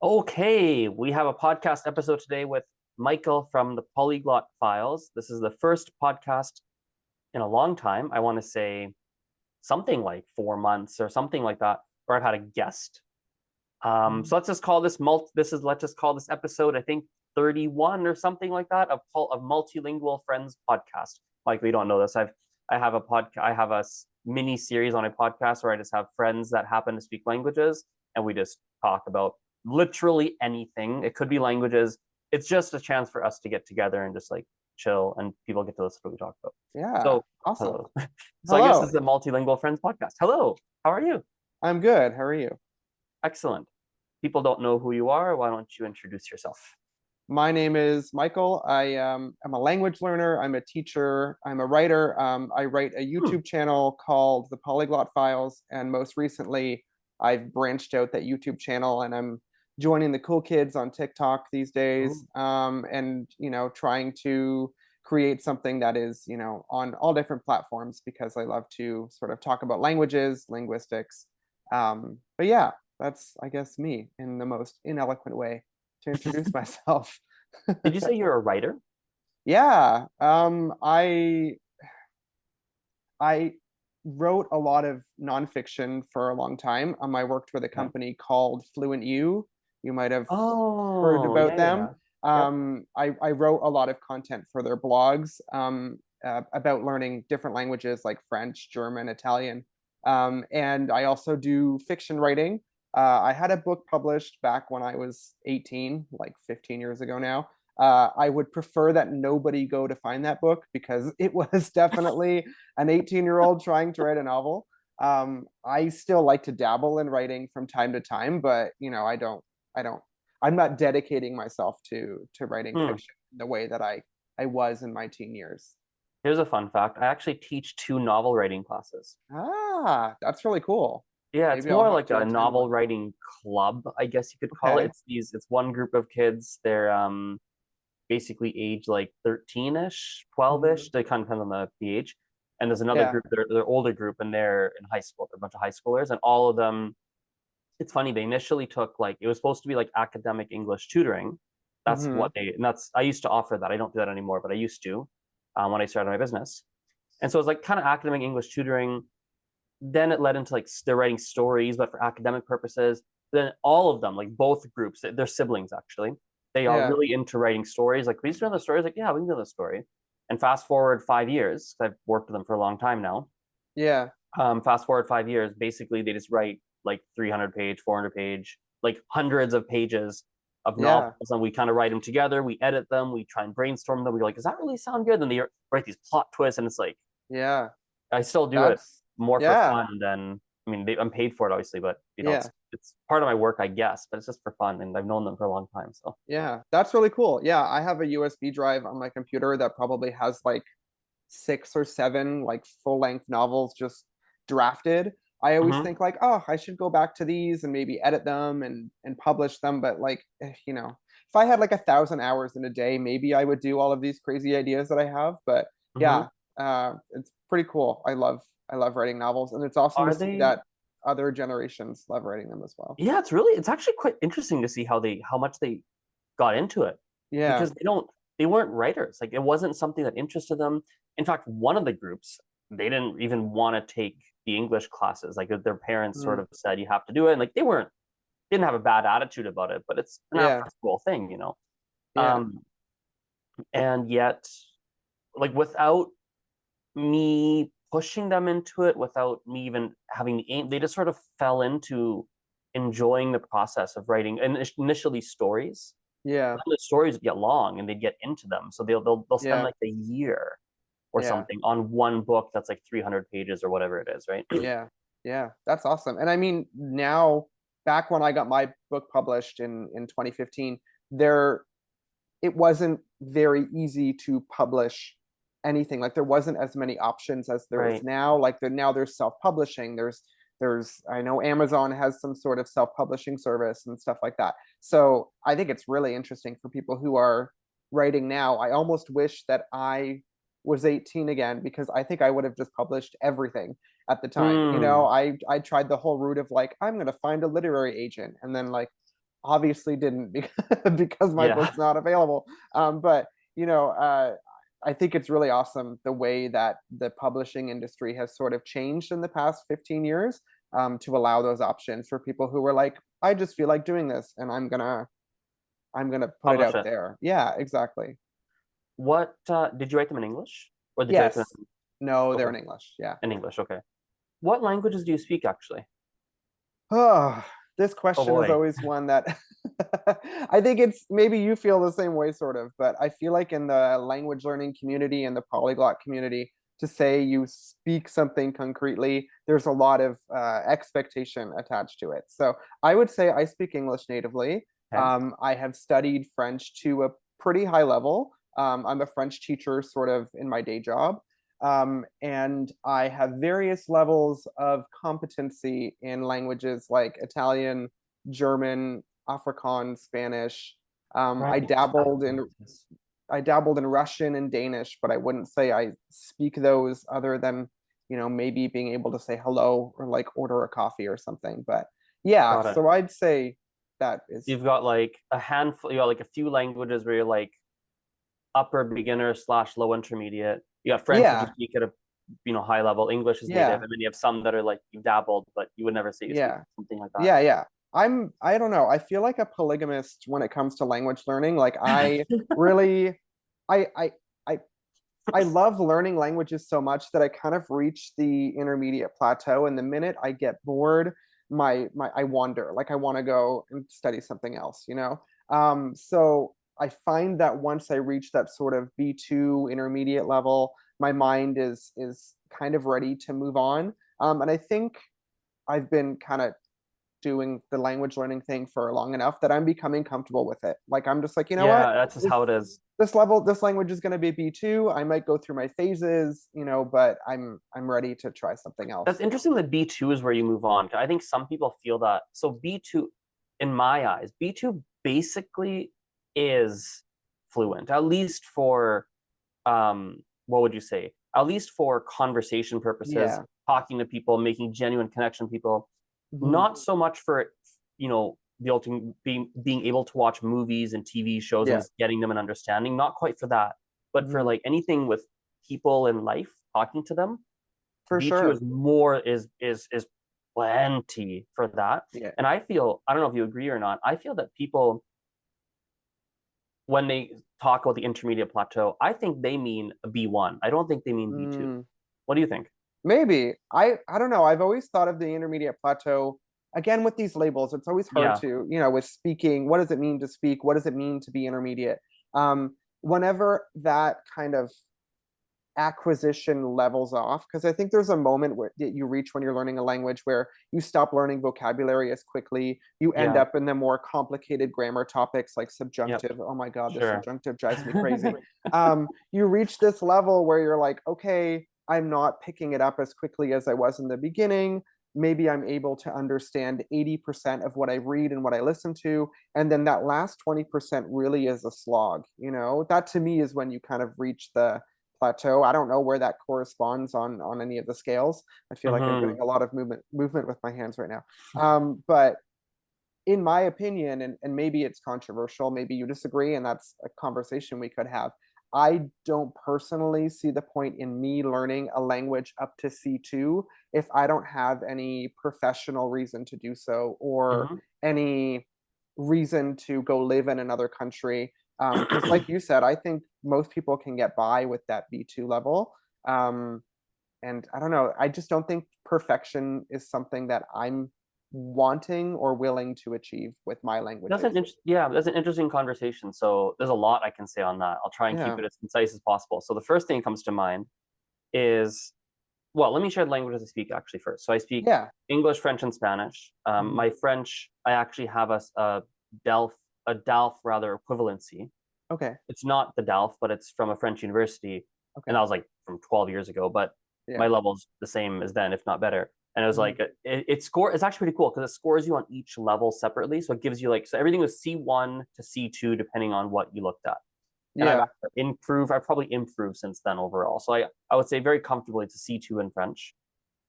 Okay, we have a podcast episode today with Michael from the Polyglot Files. This is the first podcast in a long time. I want to say something like 4 months or something like that, where I've had a guest. So let's just call this let's just call this episode, I think 31 or something like that, of Multilingual Friends podcast. Like, we don't know this. I have a mini series on a podcast where I just have friends that happen to speak languages, and we just talk about literally anything. It could be languages. It's just a chance for us to get together and just like chill, and people get to listen to what we talk about. Yeah, So, awesome. hello. So I guess this Hello, is the Multilingual Friends podcast. Hello, how are you? I'm good. How are you? Excellent. People don't know who you are. Why don't you introduce yourself? My name is Michael. I'm a language learner. I'm a teacher. I'm a writer. I write a Hmm. YouTube channel called the Polyglot Files, and most recently, I've branched out that YouTube channel, and I'm joining the cool kids on TikTok these days, Ooh. and trying to create something that is on all different platforms because I love to sort of talk about languages, linguistics. But yeah, that's I guess me in the most ineloquent way to introduce myself. Did you say you're a writer? Yeah, I wrote a lot of nonfiction for a long time. I worked with a Okay. company called Fluent U. You might have heard Oh, about yeah, yeah, them. yeah. Yep. I wrote a lot of content for their blogs about learning different languages like French, German, Italian. And I also do fiction writing. I had a book published back when I was 18, like 15 years ago now. I would prefer that nobody go to find that book because it was definitely an 18-year-old trying to write a novel. I still like to dabble in writing from time to time, but I don't, I'm not dedicating myself to writing Hmm. fiction the way that I was in my teen years. Here's a fun fact. I actually teach two novel writing classes. Ah, that's really cool. Yeah, it's Maybe I'll more have like to a attend novel one. writing club, I guess you could call it. Okay. It's one group of kids. They're basically age like 13-ish, 12-ish. Hmm. They kind of depend on the age. And there's another Yeah. group, they're older group, and they're in high school. They're a bunch of high schoolers, and all of them, it's funny, they initially took, like, it was supposed to be like academic English tutoring. Hmm. And that's, I used to offer that. I don't do that anymore, but I used to, when I started my business. And so it was like kind of academic English tutoring. Then it led into like they're writing stories, but for academic purposes. Then all of them, like both groups, they're siblings actually. They are Yeah. really into writing stories. Like, we used to know the stories. Like, yeah, we can do the story. And fast forward 5 years, I've worked with them for a long time now. Yeah. Fast forward 5 years, basically they just write like 300-page, 400-page, like hundreds of pages of novels, Yeah. and we kind of write them together. We edit them. We try and brainstorm them. We're like, does that really sound good? And they write these plot twists, and it's like, Yeah. I still do it That's more for yeah. fun than, I mean, I'm paid for it obviously, but Yeah. it's part of my work, I guess. But it's just for fun, and I've known them for a long time. So, Yeah. That's really cool. Yeah, I have a USB drive on my computer that probably has like six or seven like full-length novels just drafted. I always mhm. think like, oh, I should go back to these and maybe edit them and publish them. But like, if I had like 1,000 hours in a day, maybe I would do all of these crazy ideas that I have. But Mhm. yeah, it's pretty cool. I love writing novels, and it's awesome to Are see they? that other generations love writing them as well. Yeah, it's actually quite interesting to see how much they got into it, Yeah. because they weren't writers. Like, it wasn't something that interested them. In fact, one of the groups, they didn't even want to take the English classes. Like, their parents sort Mm, of said you have to do it, and like didn't have a bad attitude about it, but it's an after yeah. school thing. Yeah. Um, and yet, like, without me pushing them into it, without me even having the aim, they just sort of fell into enjoying the process of writing, and initially stories. Yeah. The stories would get long, and they'd get into them, so they'll spend Yeah. like a year or Yeah. something on one book that's like 300 pages or whatever it is, right? Yeah. Yeah. That's awesome. And I mean, now back when I got my book published in 2015, there it wasn't very easy to publish anything. Like there wasn't as many options as there is Right. now. Like now there's self-publishing. There's I know Amazon has some sort of self-publishing service and stuff like that. So I think it's really interesting for people who are writing now. I almost wish that I was 18 again because I think I would have just published everything at the time. Hmm. I tried the whole route of like I'm going to find a literary agent and then like obviously didn't because my Yeah. book's not available. But I think it's really awesome the way that the publishing industry has sort of changed in the past 15 years, to allow those options for people who were like, I just feel like doing this, and I'm gonna put it Publish out it. there. Yeah, exactly. What did you write them in English or did you write them Yes. No, they're okay, in English. Yeah. in English? Okay. What languages do you speak actually? Oh, this Oh question is boy. always one that I think it's maybe you feel the same way, sort of, but I feel like in the language learning community and the polyglot community, to say you speak something concretely, there's a lot of expectation attached to it. So I would say I speak English natively. Okay. I have studied French to a pretty high level. I'm a French teacher, sort of, in my day job. And I have various levels of competency in languages like Italian, German, Afrikaans, Spanish. Um, I Right. dabbled in Yes. I dabbled in Russian and Danish, but I wouldn't say I speak those, other than, maybe being able to say hello or like order a coffee or something. But yeah, Got it. so I'd say that is, You've got like a handful, you got like a few languages where you're like upper beginner slash low intermediate. You got French that you yeah, speak at a high level. English is native, yeah, and then you have some that are like you dabbled, but you would never say you speak yeah. something like that. Yeah. I don't know. I feel like a polygamist when it comes to language learning. Like, I really I I I I love learning languages so much that I kind of reach the intermediate plateau, and the minute I get bored, my I wander. Like, I want to go and study something else. So I find that once I reach that sort of B2 intermediate level, my mind is kind of ready to move on. And I think I've been kind of doing the language learning thing for long enough that I'm becoming comfortable with it. Like, I'm just like, you know what? Yeah, that's just This how it is. this language is going to be B2. I might go through my phases, but I'm ready to try something That's else. interesting that B2 is where you move on. I think some people feel that. So B2, in my eyes, B2 basically is fluent, at least for what would you say? At least for conversation purposes, Yeah. talking to people, making genuine connection with people. Hmm. Not so much for, the ultimate being able to watch movies and TV shows and Yeah. just getting them and understanding. Not quite for that, but for Hmm. like anything with people in life, talking to them, For B2 sure. is more is plenty for that. Yeah. And I don't know if you agree or not, I feel that people, when they talk about the intermediate plateau, I think they mean B1. I don't think they mean B2. Mm, What do you think? maybe. I don't know. I've always thought of the intermediate plateau, again, with these labels. It's always hard Yeah, to, with speaking. What does it mean to speak? What does it mean to be intermediate? Whenever that kind of acquisition levels off, because I think there's a moment that you reach when you're learning a language where you stop learning vocabulary as quickly. You end yeah, up in the more complicated grammar topics like yep, subjunctive. Oh my God, the sure. subjunctive drives me crazy. You reach this level where you're like, okay, I'm not picking it up as quickly as I was in the beginning. Maybe I'm able to understand 80% of what I read and what I listen to. And then that last 20% really is a slog. That to me is when you kind of reach the plateau. I don't know where that corresponds on any of the scales. I feel like I'm Hmm. doing a lot of movement with my hands right now. But in my opinion, and maybe it's controversial, maybe you disagree, and that's a conversation we could have. I don't personally see the point in me learning a language up to C2 if I don't have any professional reason to do so, or Hmm. any reason to go live in another country. Because, like you said, I think most people can get by with that B2 level. Um, and I don't know, I just don't think perfection is something that I'm wanting or willing to achieve with my languages. That's an interesting conversation. So there's a lot I can say on that. I'll try and keep Yeah. it as concise as possible. So the first thing that comes to mind is, well, let me share the languages I speak actually first. So I speak Yeah. English, French, and Spanish. Mhm. My French, I actually have DELF, a DALF rather equivalency. Okay. It's not the DALF, but it's from a French university, and Okay. that was like from 12 years ago. But my Yeah. level's the same as then, if not better. And it was Mhm. like it's actually pretty cool because it scores you on each level separately. So it gives you like, so everything was C1 to C2 depending on what you looked at. And Yeah. I've probably improved since then overall. So I would say very comfortably it's a C2 in French.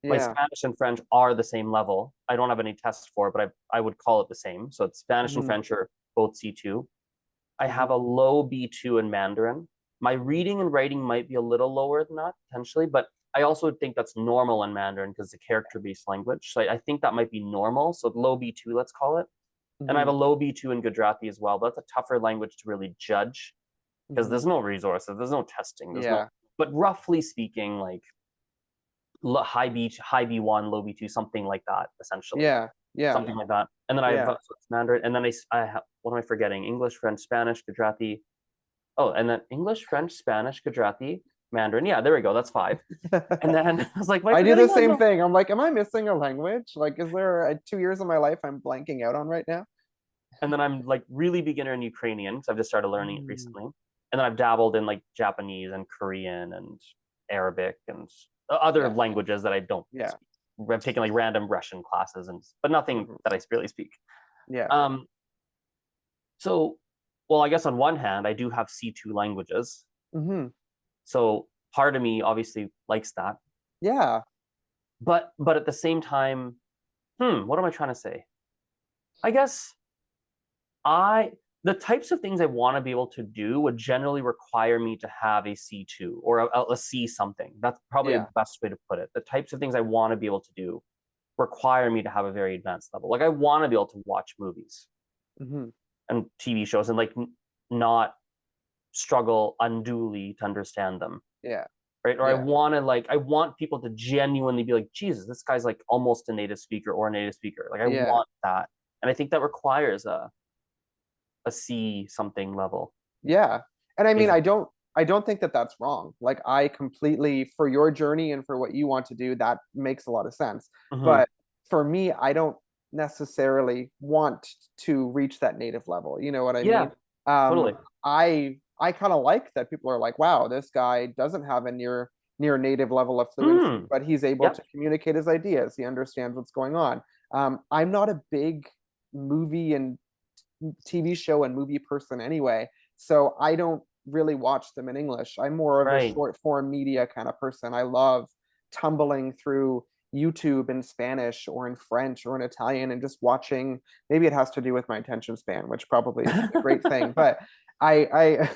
My Yeah. Spanish and French are the same level. I don't have any tests for it, but I would call it the same. So it's Spanish and Hmm. French are both C2. I have Hmm. a low B2 in Mandarin. My reading and writing might be a little lower than that potentially, but I also think that's normal in Mandarin because it's a character-based language. So I think that might be normal. So low B2, let's call it. And I have Hmm. a low B2 in Gujarati as well. But that's a tougher language to really judge because Hmm. there's no resources, there's no testing, there's no. Yeah. But roughly speaking, like high B, high B1, low B2, something like that, essentially, Yeah. Yeah. something like that. And then I have Yeah. so it's Mandarin, and then I have, what am I forgetting? English, French, Spanish, Gujarati. Oh, and then English, French, Spanish, Gujarati, Mandarin. Yeah, there we go. That's five. And then I was like, am I I do forgetting the one? same No. thing. I'm like, am I missing a language? Like, is there 2 years of my life I'm blanking out on right now? And then I'm like really beginner in Ukrainian because I've just started learning it Mm. recently. And then I've dabbled in like Japanese and Korean and Arabic and other Yeah. languages that I don't Yeah. speak. I've taken like random Russian classes and but nothing Hmm. that I really speak. Yeah. Um, so well, I guess on one hand, I do have C2 languages. Hmm. So part of me obviously likes that. Yeah. But at the same time, what am I trying to say? I guess I the types of things I want to be able to do would generally require me to have a C2 or a C something. That's probably Yeah. the best way to put it. The types of things I want to be able to do require me to have a very advanced level. Like I want to be able to watch movies Hmm. and TV shows and like not struggle unduly to understand them. Yeah. Right. Or Yeah. I want people to genuinely be like, Jesus, this guy's like almost a native speaker or a native speaker. Like I Yeah. want that. And I think that requires a C something level, Yeah. And I mean, basically. I don't think that that's wrong. Like, I completely, for your journey and for what you want to do, that makes a lot of sense. Hmm. But for me, I don't necessarily want to reach that native level. You know what I Yeah, mean? Um, totally. I kind of like that people are like, wow, this guy doesn't have a near native level of fluency, Mm. but he's able Yep. to communicate his ideas. He understands what's going on. I'm not a big movie and TV show and movie person anyway. So I don't really watch them in English. I'm more of a Right. short form media kind of person. I love tumbling through YouTube in Spanish or in French or in Italian and just watching. Maybe it has to do with my attention span, which probably isn't a great thing, but I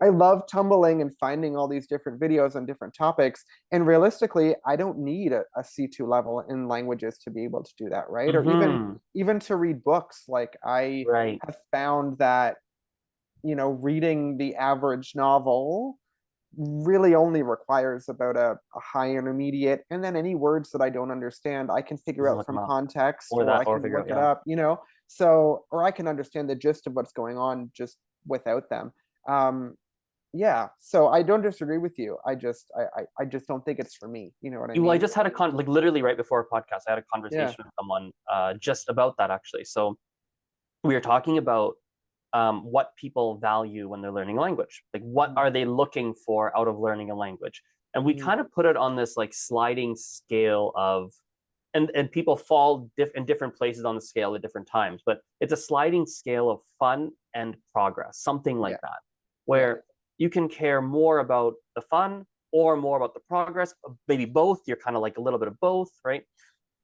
I love tumbling and finding all these different videos on different topics. And realistically, I don't need a C2 level in languages to be able to do that, right? Or Hmm. even to read books. Like, I Right. have found that, reading the average novel really only requires about a high intermediate, and then any words that I don't understand I can figure Just out look them from up context, or or that I or can figure out. look it Yeah. up, so, or I can understand the gist of what's going on just without them. Yeah, so I don't disagree with you. I just don't think it's for me, you know what I Well, I mean? just had like literally right before a podcast, I had a Yeah. conversation with someone just about that actually. So we were talking about what people value when they're learning a language. Like, what Mhm. are they looking for out of learning a language? And we Mhm. kind of put it on this like sliding scale of, and people fall in different places on the scale at different times, but it's a sliding scale of fun and progress, something like Yeah. that, Yeah. where you can care more about the fun or more about the progress, maybe both. You're kind of like a little bit of both, right?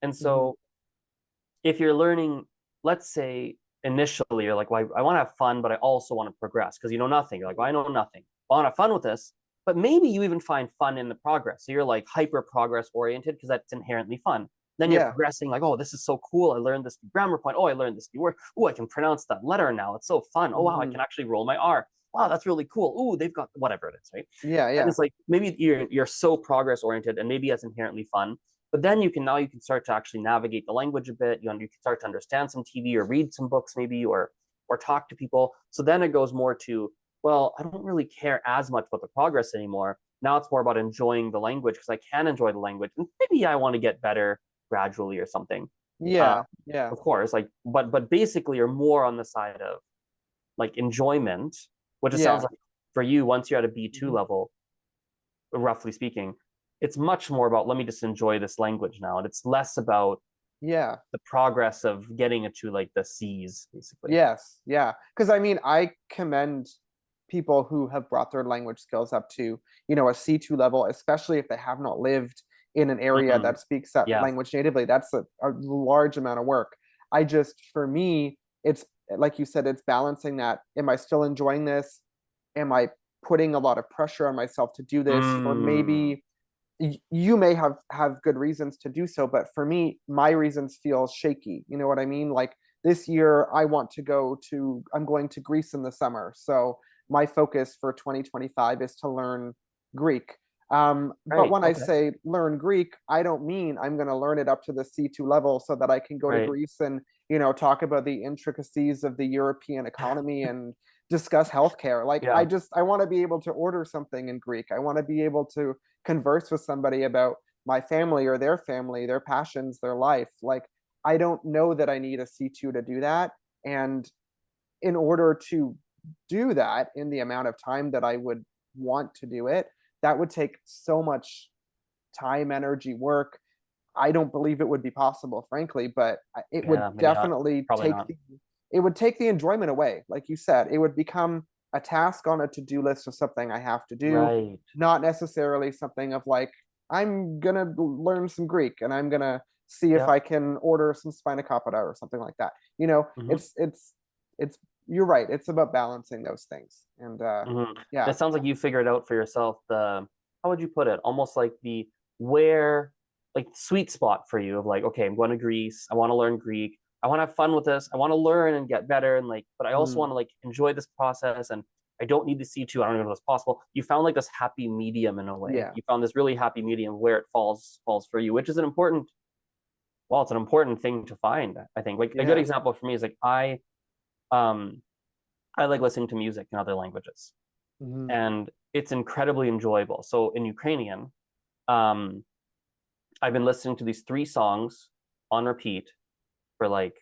And Mhm. so if you're learning, let's say initially you're like, well, I want to have fun, but I also want to progress because you know nothing. You're like, well, I know nothing. Well, I want to have fun with this, but maybe you even find fun in the progress. So you're like hyper progress oriented because that's inherently fun. Then you're Yeah. progressing like, oh, this is so cool. I learned this new grammar point. Oh, I learned this new word. Oh, I can pronounce that letter now. It's so fun. Oh, wow, I Mhm. can actually roll my R. Wow, that's really cool. Oh, they've got whatever it is, right? Yeah, And yeah. it's like maybe you're so progress oriented and maybe that's inherently fun, but then you can start to actually navigate the language a bit. You can start to understand some TV or read some books maybe, or talk to people. So then it goes more to, well, I don't really care as much about the progress anymore. Now it's more about enjoying the language because I can enjoy the language and maybe I want to get better gradually or something. uh, Yeah. Yeah. of course, like, but basically you're more on the side of like enjoyment, which it sounds Yeah. like for you once you're at a B2 Mhm. level, roughly speaking, it's much more about let me just enjoy this language now, and it's less about Yeah. the progress of getting it to like the C's, basically. Yes, yeah. Because I mean, I commend people who have brought their language skills up to, a C2 level, especially if they have not lived in an area Mm, that speaks that yeah. language natively. That's a large amount of work. For me, it's like you said, it's balancing that. Am I still enjoying this? Am I putting a lot of pressure on myself to do this? Or Mm, maybe you may have good reasons to do so, but for me, my reasons feel shaky. You know what I mean? Like this year, I'm going to Greece in the summer. So my focus for 2025 is to learn Greek. But right. when I Okay. say learn Greek, I don't mean I'm going to learn it up to the C2 level so that I can go to Right. Greece and, talk about the intricacies of the European economy and discuss healthcare. Like Yeah. I want to be able to order something in Greek. I want to be able to converse with somebody about my family or their family, their passions, their life. Like I don't know that I need a C2 to do that. And in order to do that in the amount of time that I would want to do it, that would take so much time, energy, work. I don't believe it would be possible, frankly, but it would Yeah. Maybe not. definitely Probably take not. it would take the enjoyment away. Like you said, it would become a task on a to-do list of something I have to do, Right. not necessarily something of like, I'm gonna learn some Greek and I'm gonna see if Yeah. I can order some spanakopita or something like that. You know, Hmm. it's you're right. It's about balancing those things. And Hmm. yeah. It sounds like you figured out for yourself how would you put it? Almost like the where, like sweet spot for you of like, okay, I'm going to Greece. I want to learn Greek. I want to have fun with this. I want to learn and get better. And like, but I also Mm, want to like enjoy this process. And I don't need the C2. I don't know if it's possible. You found like this happy medium in a way. yeah. You found this really happy medium where it falls for you, which is an important, well, it's an important thing to find, I think. Like a good Yeah. example for me is like um I like listening to music in other languages, Mhm. and it's incredibly enjoyable. So in Ukrainian, um, I've been listening to these three songs on repeat for like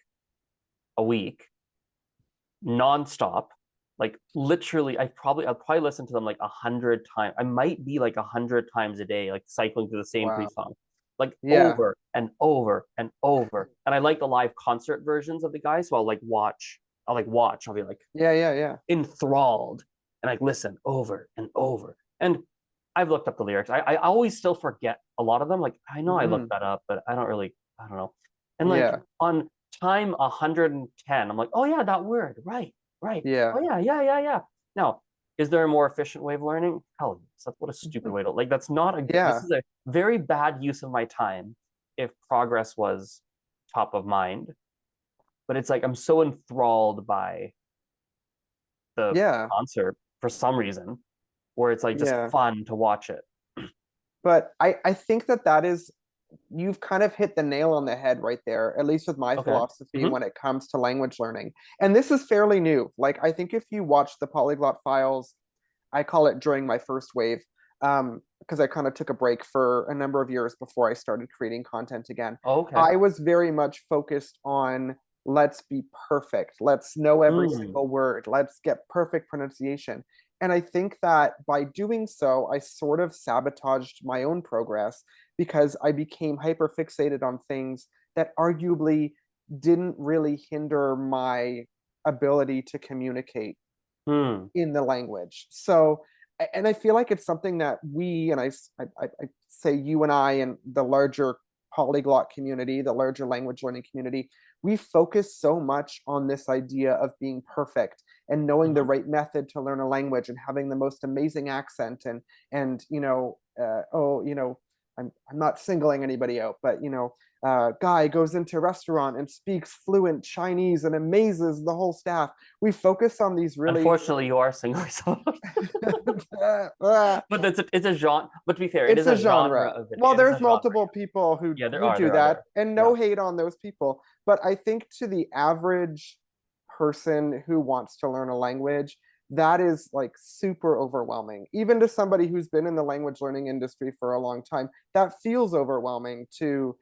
a week, nonstop. Like literally, I'll probably listen to them like 100 times. I might be like 100 times a day, like cycling through the same three Wow. songs, like Yeah. over and over and over. And I like the live concert versions of the guys, so I'll like watch. I'll like watch. I'll be like Yeah. Yeah. Yeah. enthralled and I listen over and over. And I've looked up the lyrics. I always still forget a lot of them. Like I know I looked Hmm. that up, but I don't know. And like Yeah. on time 110, I'm like, oh yeah, that word. Right, right. Yeah. Oh yeah, yeah, yeah, yeah. Now, is there a more efficient way of learning? Hell yes. That's what a stupid way to like that's not a this Yeah. is a very bad use of my time if progress was top of mind. But it's like I'm so enthralled by the Yeah. concert for some reason, where it's like just Yeah. fun to watch it. But I think that is, you've kind of hit the nail on the head right there, at least with my Okay. philosophy Hmm. when it comes to language learning. And this is fairly new. Like I think if you watch the Polyglot Files, I call it during my first wave, because I kind of took a break for a number of years before I started creating content again. Oh, okay. I was very much focused on let's be perfect. Let's know every Mm. single word. Let's get perfect pronunciation. And I think that by doing so, I sort of sabotaged my own progress because I became hyper fixated on things that arguably didn't really hinder my ability to communicate Mm. in the language. So, and I feel like it's something that we, and I say you and I and the larger polyglot community, the larger language learning community, we focus so much on this idea of being perfect and knowing the Hmm. right method to learn a language and having the most amazing accent and I'm not singling anybody out, but guy goes into a restaurant and speaks fluent Chinese and amazes the whole staff. We focus on these really Unfortunately, you are single, so uh, but it's a genre. But to be fair, it it's is a a genre genre. of video. Well, It is a there's genre. multiple people who Yeah, who do there are, that, there. and Yeah. no hate on those people. But I think to the average person who wants to learn a language, that is like super overwhelming. Even to somebody who's been in the language learning industry for a long time, that feels overwhelming to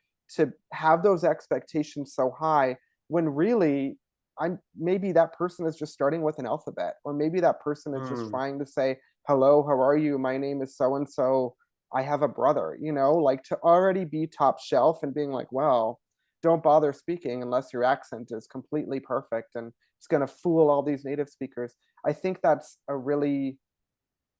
have those expectations so high when really I'm maybe that person is just starting with an alphabet, or maybe that person is just Mm. trying to say, hello, how are you? My name is so and so. I have a brother, like to already be top shelf and being like, well, don't bother speaking unless your accent is completely perfect and it's going to fool all these native speakers. I think that's a really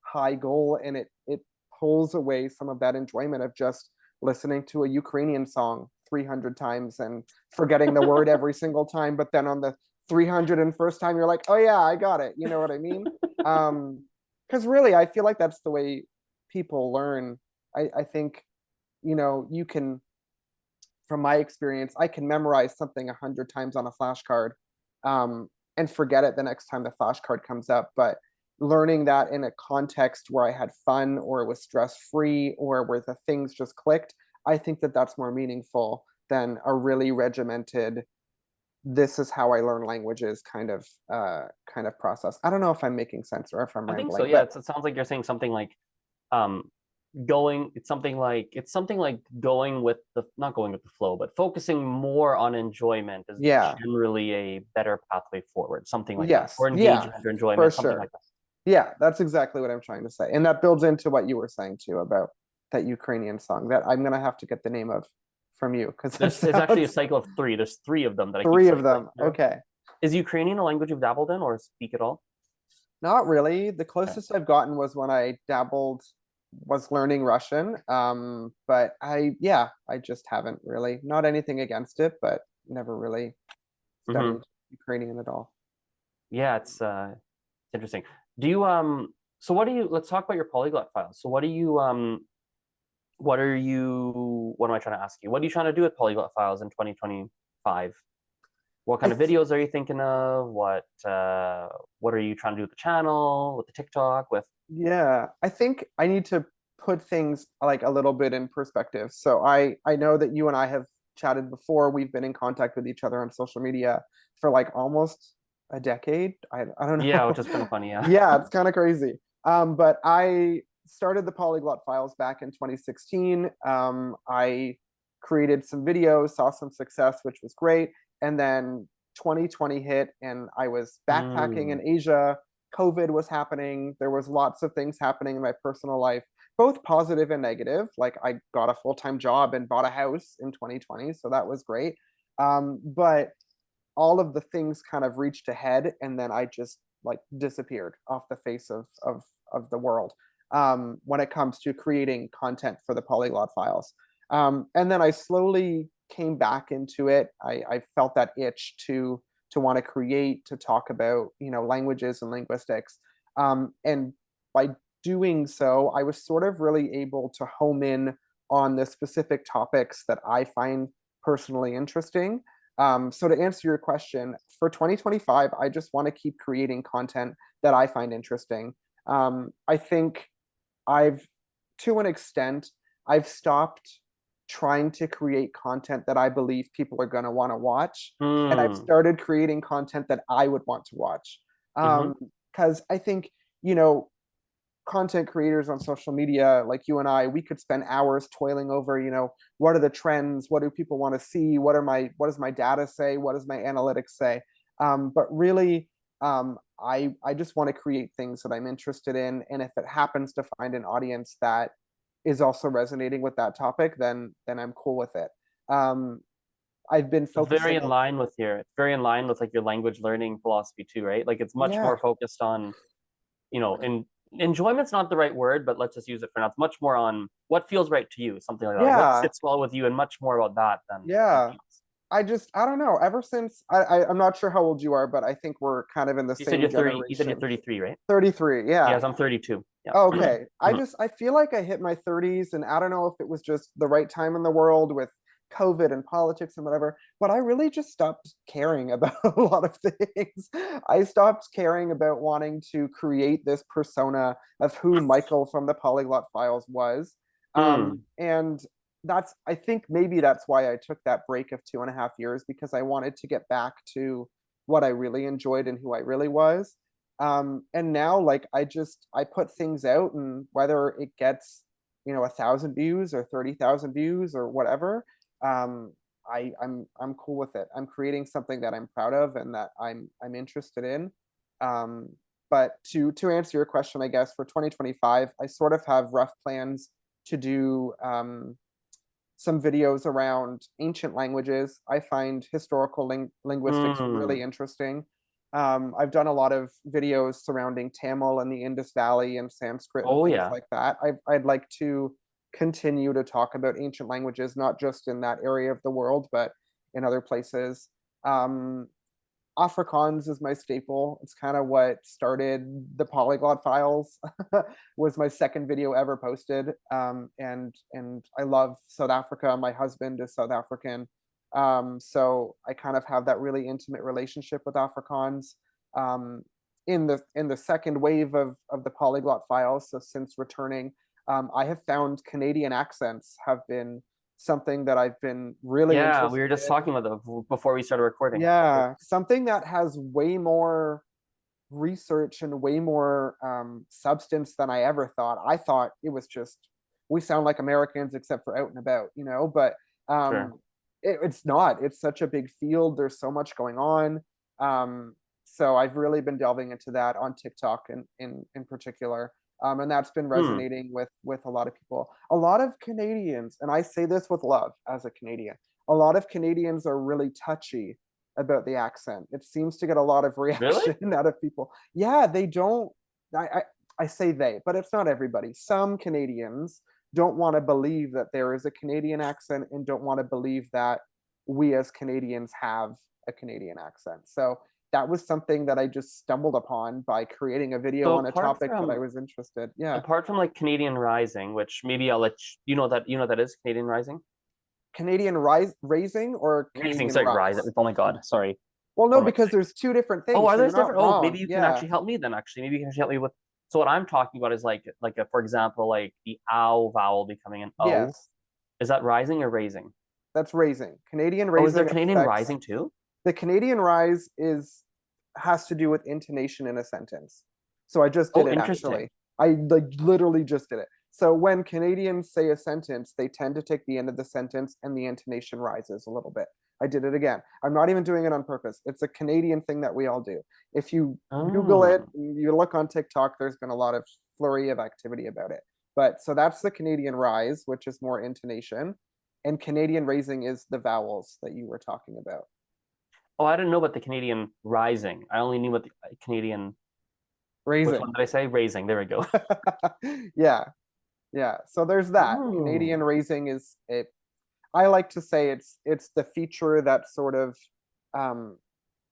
high goal, and it pulls away some of that enjoyment of just listening to a Ukrainian song 300 times and forgetting the word every single time, but then on the 301st time you're like, oh yeah, I got it. You know what I mean? Because really, I feel like that's the way people learn. I think, you can, from my experience, I can memorize something 100 times on a flashcard, and forget it the next time the flashcard comes up. But learning that in a context where I had fun, or it was stress free, or where the things just clicked, I think that that's more meaningful than a really regimented, this is how I learn languages kind of process. I don't know if I'm making sense or if I'm I think so. rambling, Yeah, but it sounds like you're saying something like um it's something like going with the not going with the flow, but focusing more on enjoyment is yeah, generally a better pathway forward, something like that, yes, or yeah, engagement or for enjoyment, something sure. like that. Yeah, that's exactly what I'm trying to say. And that builds into what you were saying too about that Ukrainian song that I'm gonna have to get the name of from you, because that It's actually a sounds cycle of three. There's three of them that I keep three of cycling them. through. Okay. Is Ukrainian a language you've dabbled in or speak at all? Not really. The Okay. closest I've gotten was when I was learning Russian. But I just haven't really, not anything against it, but never really Hmm. studied Ukrainian at all. Yeah, it's interesting. Do you so what do you let's talk about your polyglot files. So what am I trying to ask you? What are you trying to do with polyglot files in 2025? What I kind of videos are you thinking of? What are you trying to do with the channel, with the TikTok, with Yeah, I think I need to put things like a little bit in perspective. So I know that you and I have chatted before. We've been in contact with each other on social media for like almost a decade. I don't yeah, which know. has been funny, yeah. Yeah, it's kind of crazy. But I started the Polyglot Files back in 2016. I created some videos, saw some success, which was great. And then 2020 hit, and I was backpacking Mm, in Asia. COVID was happening. There was lots of things happening in my personal life, both positive and negative. Like I got a full-time job and bought a house in 2020, so that was great. But all of the things kind of reached a head, and then I just like disappeared off the face of the world, when it comes to creating content for the Polyglot Files. And then I slowly came back into it. I felt that itch to want to create, to talk about, languages and linguistics. And by doing so, I was sort of really able to home in on the specific topics that I find personally interesting. So to answer your question, for 2025, I just want to keep creating content that I find interesting. I think I've, to an extent, I've stopped trying to create content that I believe people are going to want to watch, and I've mm, started creating content that I would want to watch. mm-hmm. Because I think, you know, content creators on social media like you and I, we could spend hours toiling over, what are the trends, what do people want to see, what does my data say, what does my analytics say. But really, I just want to create things that I'm interested in, and if it happens to find an audience that is also resonating with that topic, then I'm cool with it. um I've been focusing on, It's very in line with like your language learning philosophy too, right? Like it's much yeah, more focused on, in enjoyment's not the right word, but let's just use it for now. It's much more on what feels right to you, something like that. Like what yeah, sits well with you, and much more about that than yeah. anything else. I don't know. Ever since I'm not sure how old you are, but I think we're kind of in the You said same you're 30, you said you're generation. 33, right? 33, yeah. Yes, I'm 32. Yeah. Okay. Mhm. I feel like I hit my 30s, and I don't know if it was just the right time in the world with COVID and politics and whatever, but I really just stopped caring about a lot of things. I stopped caring about wanting to create this persona of who Michael from the Polyglot Files was. Mm, And I think maybe that's why I took that break of 2.5 years, because I wanted to get back to what I really enjoyed and who I really was. And now, like, I put things out, and whether it gets 1,000 views or 30,000 views or whatever, um I'm cool with it. I'm creating something that I'm proud of and that I'm interested in. um but to answer your question, I guess for 2025, I sort of have rough plans to do some videos around ancient languages. I find historical linguistics really mm. interesting. I've done a lot of videos surrounding Tamil and the Indus Valley and Sanskrit and Oh things yeah. like that. I'd like to continue to talk about ancient languages, not just in that area of the world, but in other places. Um, Afrikaans is my staple. It's kind of what started the Polyglot Files. Was my second video ever posted. And I love South Africa. My husband is South African. So I kind of have that really intimate relationship with Afrikaans. Um, in the second wave of the Polyglot Files, so since returning, I have found Canadian accents have been something that I've been really Yeah, we interested were just in. talking about that before we started recording. Yeah, something that has way more research and way more substance than I ever thought. I thought it was just we sound like Americans except for out and about, but Sure. it's not. It's such a big field. There's so much going on. So I've really been delving into that on TikTok in particular. And that's been Hmm. resonating with a lot of people. A lot of Canadians, and I say this with love as a Canadian, a lot of Canadians are really touchy about the accent. It seems to get a lot of Really? reaction out of people. Yeah, they don't. I, I I say they, but it's not everybody. Some Canadians don't want to believe that there is a Canadian accent and don't want to believe that we as Canadians have a Canadian accent. So that was something that I just stumbled upon by creating a video So on a apart topic that I from was interested. Yeah. apart from like Canadian Rising, which maybe I'll let you know that is Canadian Rising? Canadian raising or Rising, Canadian sorry, Rise. rise? Oh my God, sorry. Well, What no, am I because saying? there's two different Oh, things. are So there you're not different? Oh, maybe wrong. you can Yeah. actually help me then. Actually, maybe you can actually help me with. So what I'm talking about is like for example, like the ow vowel becoming an o. Yes. Is that rising or raising? That's raising. Canadian Oh, is there raising Canadian affects rising too? the Canadian rise is has to do with intonation in a sentence. So I just did Oh, it interesting. actually. I like literally just did it. So when Canadians say a sentence, they tend to take the end of the sentence and the intonation rises a little bit. I did it again. I'm not even doing it on purpose. It's a Canadian thing that we all do. If you Google it, Oh, you look on TikTok, there's been a lot of flurry of activity about it. But so that's the Canadian rise, which is more intonation. And Canadian raising is the vowels that you were talking about. oh, I didn't know about the Canadian rising. I only knew what the Canadian. Which one Raising. did I say? Raising. There we go. Yeah, yeah. So there's that. Oh. Canadian raising is it. I like to say it's the feature that sort of um,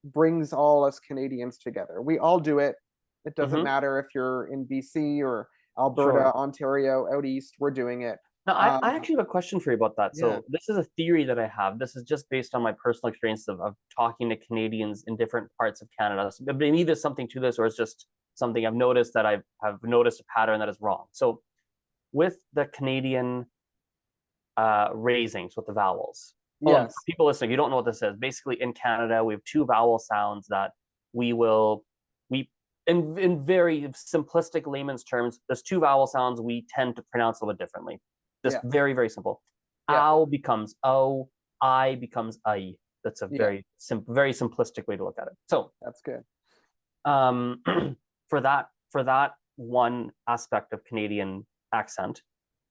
brings all us Canadians together. We all do it. It doesn't Mm-hmm. matter if you're in BC or Alberta, Sure. Ontario, out east. We're doing it. Now, I Um, actually have a question for you about that. yeah, So, this is a theory that I have. This is just based on my personal experience of talking to Canadians in different parts of Canada. So maybe there's something to this, or it's just something I've noticed that have noticed a pattern that is wrong. So, with the Canadian raisings with the vowels, hold on, for yes, people listening, you don't know what this is. Basically, in Canada, we have two vowel sounds that we will, we, in very simplistic layman's terms, there's two vowel sounds we tend to pronounce a little bit differently. Just yeah, very, very simple. yeah, Ow becomes O, I becomes I. That's a yeah. very simplistic way to look at it. So, That's good. um, for that one aspect of Canadian accent,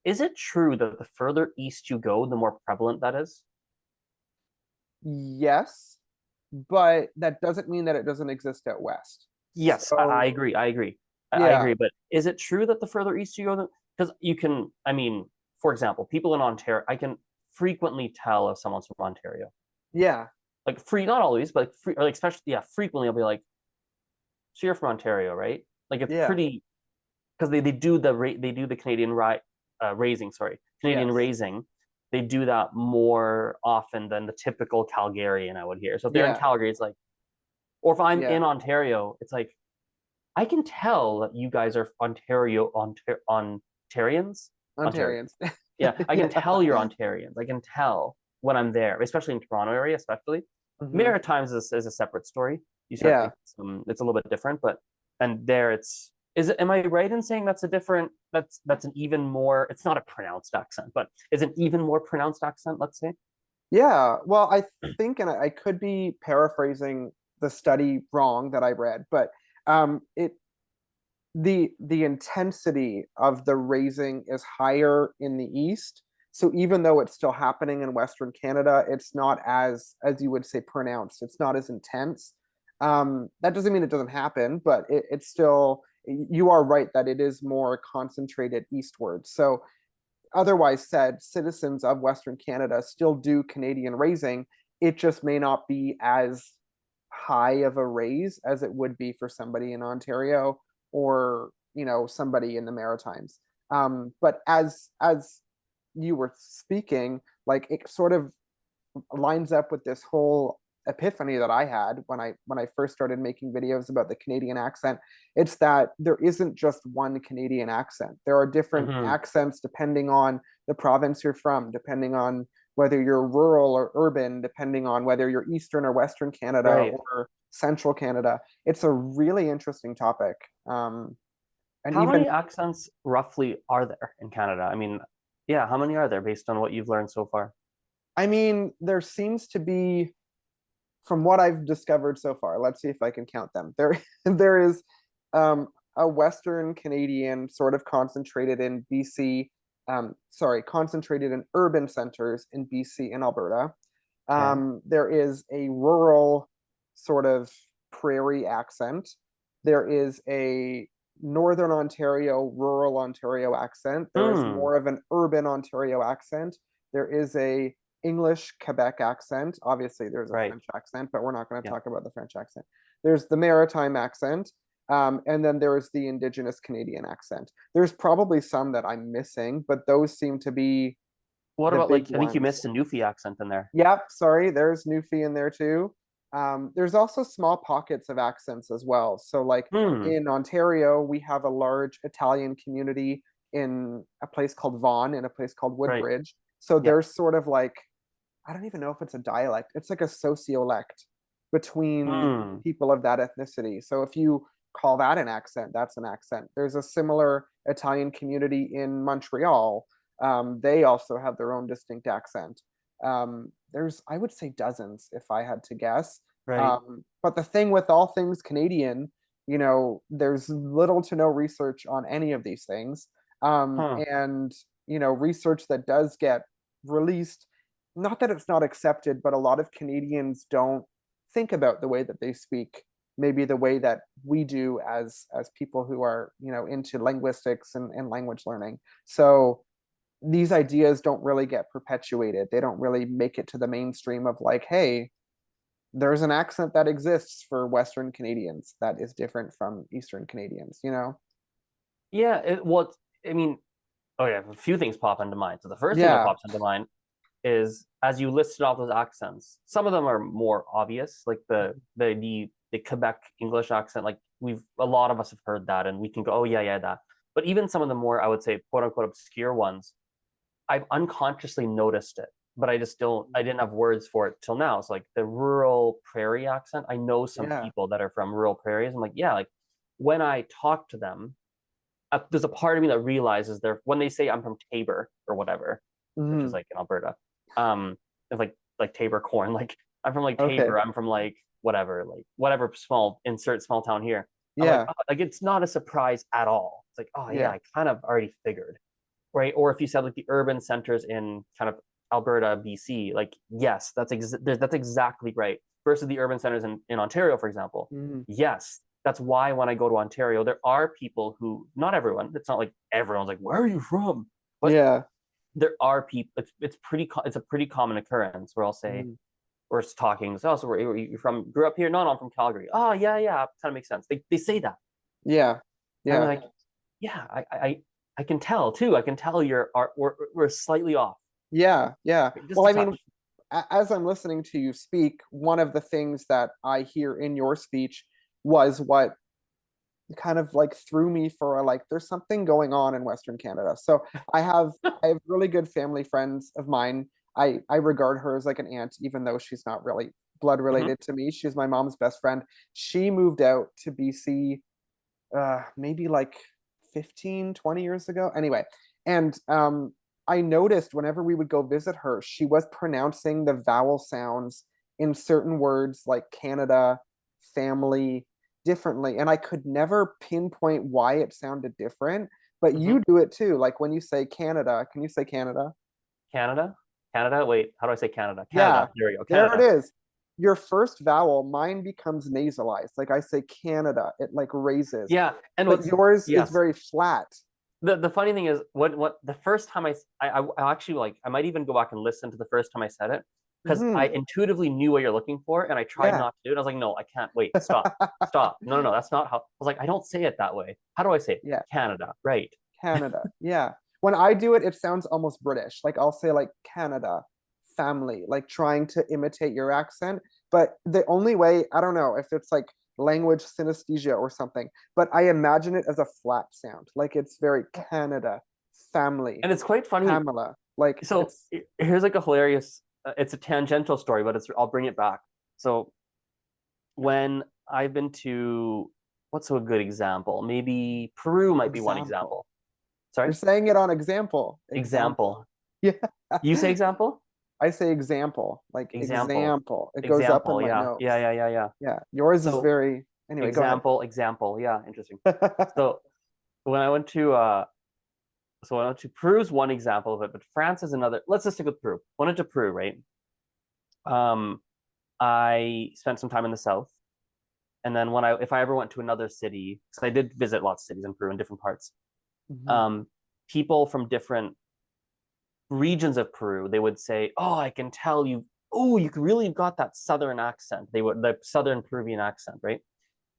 is it true that the further east you go, the more prevalent that is? Yes, but that doesn't mean that it doesn't exist out west. Yes, I So agree. I agree. I yeah, agree. But is it true that the further east you go, because you can, I mean, for example, people in Ontario, I can frequently tell if someone's from Ontario. yeah, Like not always, but like or like especially yeah, frequently I'll be like, so you're from Ontario, right? Like it's yeah, pretty because they do the Canadian raising, sorry, Canadian yes, raising. They do that more often than the typical Calgarian I would hear. So if they're in yeah, Calgary, it's like, or if I'm yeah. in Ontario, it's like I can tell that you guys are Ontarians. Ontario. Ontarians. Yeah, I can Yeah. tell you're Ontarians. I can tell when I'm there, especially in Toronto area, especially. Hmm. Maritimes is a separate story. You start Yeah. getting it's a little bit different, but and there it's is it am I right in saying that's a different that's an even more it's not a pronounced accent, but is an even more pronounced accent, let's say? Yeah. Well, I think, and I could be paraphrasing the study wrong that I read, but it the intensity of the raising is higher in the east. So even though it's still happening in Western Canada, it's not as you would say pronounced. It's not as intense. That doesn't mean it doesn't happen, but it's still you are right that it is more concentrated eastward. So otherwise said, citizens of Western Canada still do Canadian raising. It just may not be as high of a raise as it would be for somebody in Ontario or somebody in the Maritimes. But as you were speaking, like it sort of lines up with this whole epiphany that I had when I first started making videos about the Canadian accent. It's that there isn't just one Canadian accent. There are different Mm-hmm. accents depending on the province you're from, depending on whether you're rural or urban, depending on whether you're Eastern or Western Canada Right. or Central Canada. It's a really interesting topic. And How even, many accents roughly are there in Canada? I mean, yeah, how many are there based on what you've learned so far? I mean, there seems to be, from what I've discovered so far, let's see if I can count them. There is a Western Canadian sort of concentrated in BC, sorry, concentrated in urban centers in BC and Alberta. Okay. There is a rural sort of prairie accent. There is a Northern Ontario, rural Ontario accent. There is Hmm. more of an urban Ontario accent. There is a English Quebec accent. Obviously, there's a Right. French accent, but we're not going to Yeah. talk about the French accent. There's the Maritime accent, and then there is the Indigenous Canadian accent. There's probably some that I'm missing, but those seem to be What the about big like I think you ones. missed a Newfie accent in there. Yep, sorry, there's Newfie in there too. There's also small pockets of accents as well. So, like Hmm. in Ontario, we have a large Italian community in a place called Vaughan and a place called Right. Woodbridge. So Yeah. there's sort of like, I don't even know if it's a dialect. It's like a sociolect between Hmm. people of that ethnicity. So if you call that an accent, that's an accent. There's a similar Italian community in Montreal. They also have their own distinct accent. There's, I would say, dozens if I had to guess. Right. But the thing with all things Canadian, there's little to no research on any of these things. Huh. And, research that does get released, not that it's not accepted, but a lot of Canadians don't think about the way that they speak, maybe the way that we do as people who are, into linguistics and language learning. So these ideas don't really get perpetuated. They don't really make it to the mainstream of like, hey, there's an accent that exists for Western Canadians that is different from Eastern Canadians. Yeah. Well, I mean, oh yeah, a few things pop into mind. So the first thing that Yeah. pops into mind is as you listed off those accents, some of them are more obvious, like the Quebec English accent. Like a lot of us have heard that, and we can go, oh yeah, yeah, that. But even some of the more, I would say, quote unquote obscure ones, I've unconsciously noticed it, but I didn't have words for it till now. So like the rural prairie accent, I know some Yeah. people that are from rural prairies. I'm like, yeah, like when I talk to them, there's a part of me that realizes they're when they say I'm from Tabor or whatever, which is Mhm. like in Alberta, it's like Tabor corn. Like I'm from like Okay. Tabor. I'm from like whatever small insert small town here. I'm like, Yeah. oh, like it's not a surprise at all. It's like, oh yeah, Yeah. I kind of already figured, right? Or if you said like the urban centers in kind of Alberta, BC, like yes, that's exactly right. Versus the urban centers in Ontario, for example. Mhm. Yes, that's why when I go to Ontario, there are people who, not everyone, it's not like everyone's like, where are you from? But Yeah. there are people, it's a pretty common occurrence where I'll say, Mhm. we're talking, so, where are you from? Grew up here? No, no, I'm from Calgary. Oh, yeah, yeah, kind of makes sense. They say that. Yeah. And I'm Yeah. like, yeah, I can tell too. I can tell we're slightly off. Yeah. Yeah. Just Well, a I mean, touch. as I'm listening to you speak, one of the things that I hear in your speech was what kind of like threw me for a like there's something going on in Western Canada. So I have really good family friends of mine. I regard her as like an aunt, even though she's not really blood Mhm. related to me. She's my mom's best friend. She moved out to BC maybe like 15, 20 years ago. Anyway, and I noticed whenever we would go visit her, she was pronouncing the vowel sounds in certain words like Canada, family, differently. And I could never pinpoint why it sounded different, but you Mhm. do it too. Like when you say Canada, can you say Canada? Canada? Canada? Wait, how do I say Canada? Yeah, Canada. There we go. there it Canada. is. Your first vowel, mine becomes nasalized. Like I say Canada, it like raises, Yeah. And but what's yours is yes. very flat. the funny thing is, what the first time I actually like, I might even go back and listen to the first time I said it, because I Mhm. intuitively knew what you're looking for, and I tried Yeah. not to do it. I was like, no, I can't. Wait, stop. No, no, that's not how. I was like, I don't say it that way. How do I say it? Yeah. Canada, right? Canada. Yeah. When I do it, it sounds almost British. Like I'll say like Canada, family, like trying to imitate your accent. But the only way, I don't know if it's like language synesthesia or something, but I imagine it as a flat sound. Like it's very Canada, family, And it's quite funny. Pamela. Like So it's here's like a hilarious. It's a tangential story, but it's I'll bring it back. So when I've been to, what's a good example? Maybe Peru might be one example. example. Sorry, You're saying it on example. Example. example. Yeah. You say example? I say example, like Example. example. It goes up in Example. my Yeah. Yeah. nose. Yeah. Yeah. Yeah. Yeah. Yours is So very, anyway, go ahead. example. Yeah. Interesting. So when I went to so I went to Peru's one example of it, but France is another. Let's just stick with Peru. Went into Peru, right? Um, I spent some time in the south, and then if I ever went to another city, because I did visit lots of cities in Peru in different parts, Mhm. um, people from different regions of Peru, they would say, "Oh, I can tell you. Oh, you really got that southern accent." They would the southern Peruvian accent, right?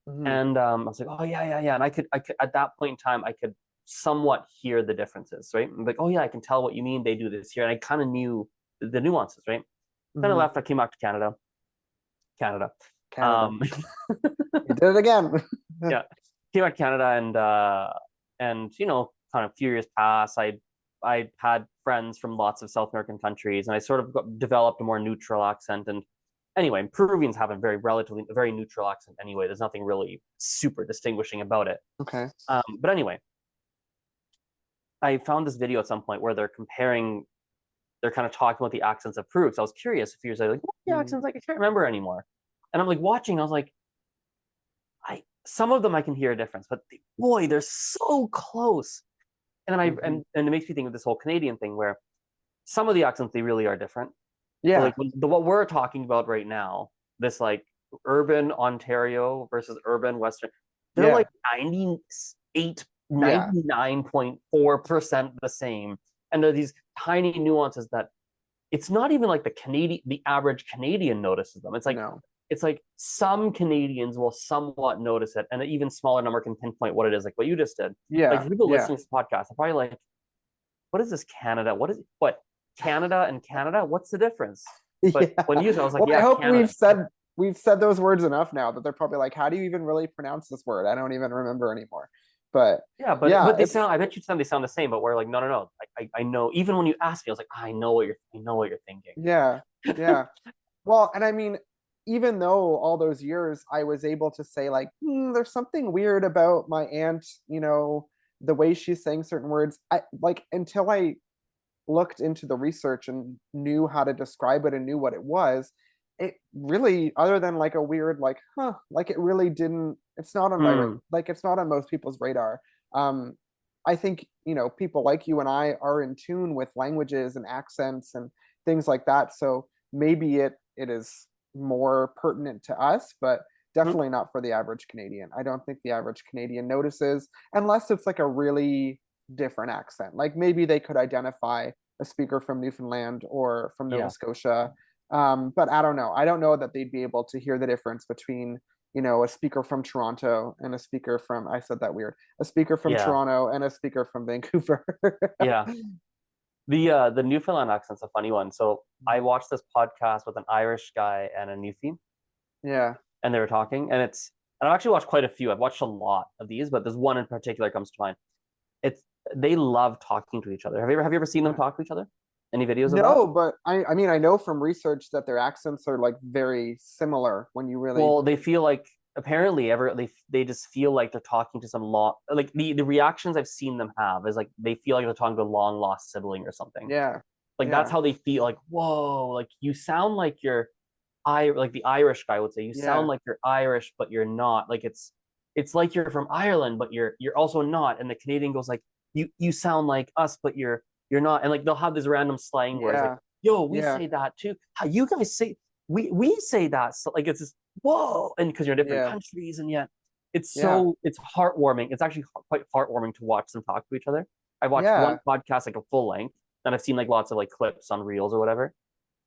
Mhm. And I was like, "Oh yeah, yeah, yeah." And I could at that point in time, I could somewhat hear the differences, right? I'm like, "Oh yeah, I can tell what you mean. They do this here," and I kind of knew the nuances, right? Then I Mhm. left. I came back to Canada. Canada. Canada. Um, You did it again. yeah, came back to Canada, and kind of few years passed. I had friends from lots of South American countries, and I sort of developed a more neutral accent. And anyway, Peruvians have a very neutral accent anyway. There's nothing really super distinguishing about it. Okay. But anyway, I found this video at some point where they're kind of talking about the accents of Peru. So I was curious a few years later, like, what are the Mhm. accents like? I can't remember anymore. And I'm like watching, I was like, some of them I can hear a difference, but boy, they're so close. And then Mhm. and it makes me think of this whole Canadian thing where some of the accents they really are different. But Yeah. like what we're talking about right now, this like urban Ontario versus urban Western, they're Yeah. like 98, Yeah. 99.4% the same. And there are these tiny nuances that it's not even like the average Canadian notices them. No. It's like some Canadians will somewhat notice it, and an even smaller number can pinpoint what it is, like what you just did. Like Yeah. for people Yeah. listening to this podcast, I'm probably like, what is this Canada? What Canada and Canada? What's the difference? But Yeah. when you used it, I was like, Well, I yeah, hope Canada. we've said those words enough now that they're probably like, how do you even really pronounce this word? I don't even remember anymore. But Yeah, yeah, but they it's sound. I bet you they sound the same. But we're like, no, no, no. I know. Even when you ask me, I was like, I know what you're thinking. yeah. Yeah. Well, and I mean, even though all those years I was able to say, like, there's something weird about my aunt, the way she's saying certain words. I like until I looked into the research and knew how to describe it and knew what it was, it really, other than like a weird, like, like it really didn't, it's not on my Hmm. like it's not on most people's radar. Um, I think, people like you and I are in tune with languages and accents and things like that. So maybe it is more pertinent to us, but definitely not for the average Canadian. I don't think the average Canadian notices unless it's like a really different accent. Like maybe they could identify a speaker from Newfoundland or from Nova Yeah. Scotia. But I don't know. I don't know that they'd be able to hear the difference between, a speaker from Toronto and a speaker from, I said that weird, a speaker from Yeah. Toronto and a speaker from Vancouver. Yeah. The Newfoundland accent's a funny one. So I watched this podcast with an Irish guy and a Newfie, Yeah. and they were talking, and I've actually watched quite a few. I've watched a lot of these, but there's one in particular that comes to mind. It's They love talking to each other. Have you ever seen them Yeah. talk to each other? Any videos of that? No, but I mean, I know from research that their accents are like very similar when you really, Well, they feel like apparently they just feel like they're talking to some long, like the reactions I've seen them have is like they feel like they're talking to a long lost sibling or something. yeah. Like that's Yeah. how they feel. Like, whoa, like you sound like you're like the Irish guy would say, you sound Yeah. like you're Irish, but you're not. Like it's like you're from Ireland, but you're also not. And the Canadian goes like, you sound like us, but you're not. And like they'll have this random slang words like, Yeah. yo, we Yeah. say that too. How you guys say we say that? So like it's just whoa, and because you're in different Yeah. countries, and yet it's Yeah. so it's heartwarming. It's actually quite heartwarming to watch them talk to each other. I watched one Yeah. podcast like a full length, and I've seen like lots of like clips on reels or whatever,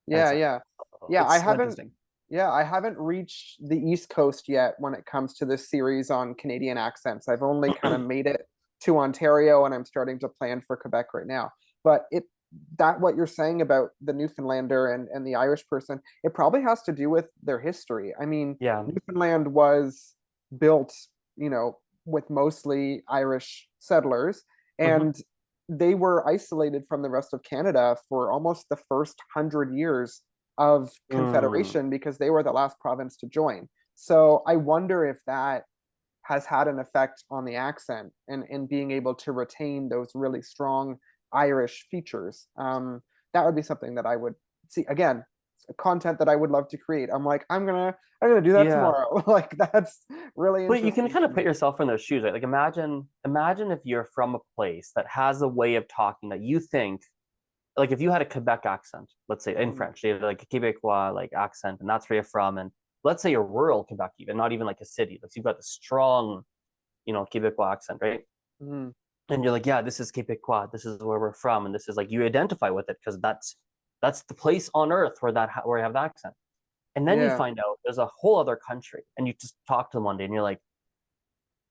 and it's Yeah. like, Yeah. oh, Yeah. it's so interesting. I haven't reached the East Coast yet when it comes to this series on Canadian accents. I've only kind of made it to Ontario, and I'm starting to plan for Quebec right now. But that what you're saying about the Newfoundlander and the Irish person, it probably has to do with their history. I mean, Yeah. Newfoundland was built, you know, with mostly Irish settlers, Hmm. and they were isolated from the rest of Canada for almost the first 100 years of Mm. Confederation because they were the last province to join. So I wonder if that has had an effect on the accent and being able to retain those really strong Irish features. That would be something that I would see again, content that I would love to create. I'm gonna do that Yeah. tomorrow. Like that's really But you can interesting kind to of put me. yourself in their shoes, right? Like imagine if you're from a place that has a way of talking that you think, like if you had a Quebec accent, let's say in Mhm. French, you had like a Quebecois like accent, and that's where you're from, and let's say you're rural Quebec, even not even like a city, like you've got the strong, Quebecois accent, right? Mhm. And you're like, yeah, this is Quebecois, this is where we're from, and this is like you identify with it because that's the place on earth where you have the accent. And then you Yeah. find out there's a whole other country, and you just talk to them one day, and you're like,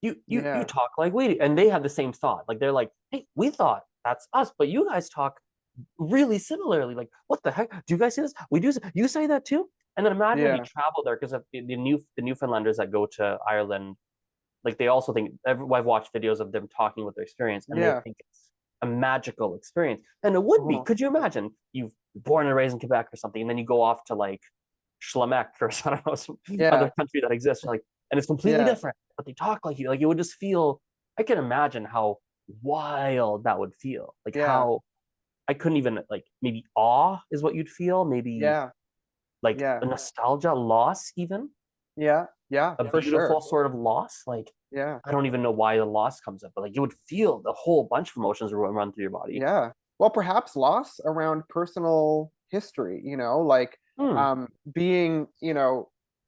you Yeah. talk like we do. And they have the same thought. Like they're like, hey, we thought that's us, but you guys talk really similarly. Like, what the heck? Do you guys see this? We do. You say that too? And then imagine if you Yeah. travel there, because the Newfoundlanders that go to Ireland, like they also think I've watched videos of them talking with their experience, and they Yeah. think it's a magical experience, and it would be. Uh-huh. Could you imagine you've born and raised in Quebec or something, and then you go off to like Schlamek or I don't know some other Yeah. country that exists, like, and it's completely Yeah. different, but they talk like you. Like it would just feel. I can imagine how wild that would feel. Like Yeah. how I couldn't even like maybe awe is what you'd feel. Maybe Yeah. like Yeah. a nostalgia, loss, even Yeah. Yeah. a For beautiful sure. sort of loss. Like Yeah. I don't even know why the loss comes up, but like you would feel the whole bunch of emotions run through your body. Yeah. Well, perhaps loss around personal history, like Hmm. being,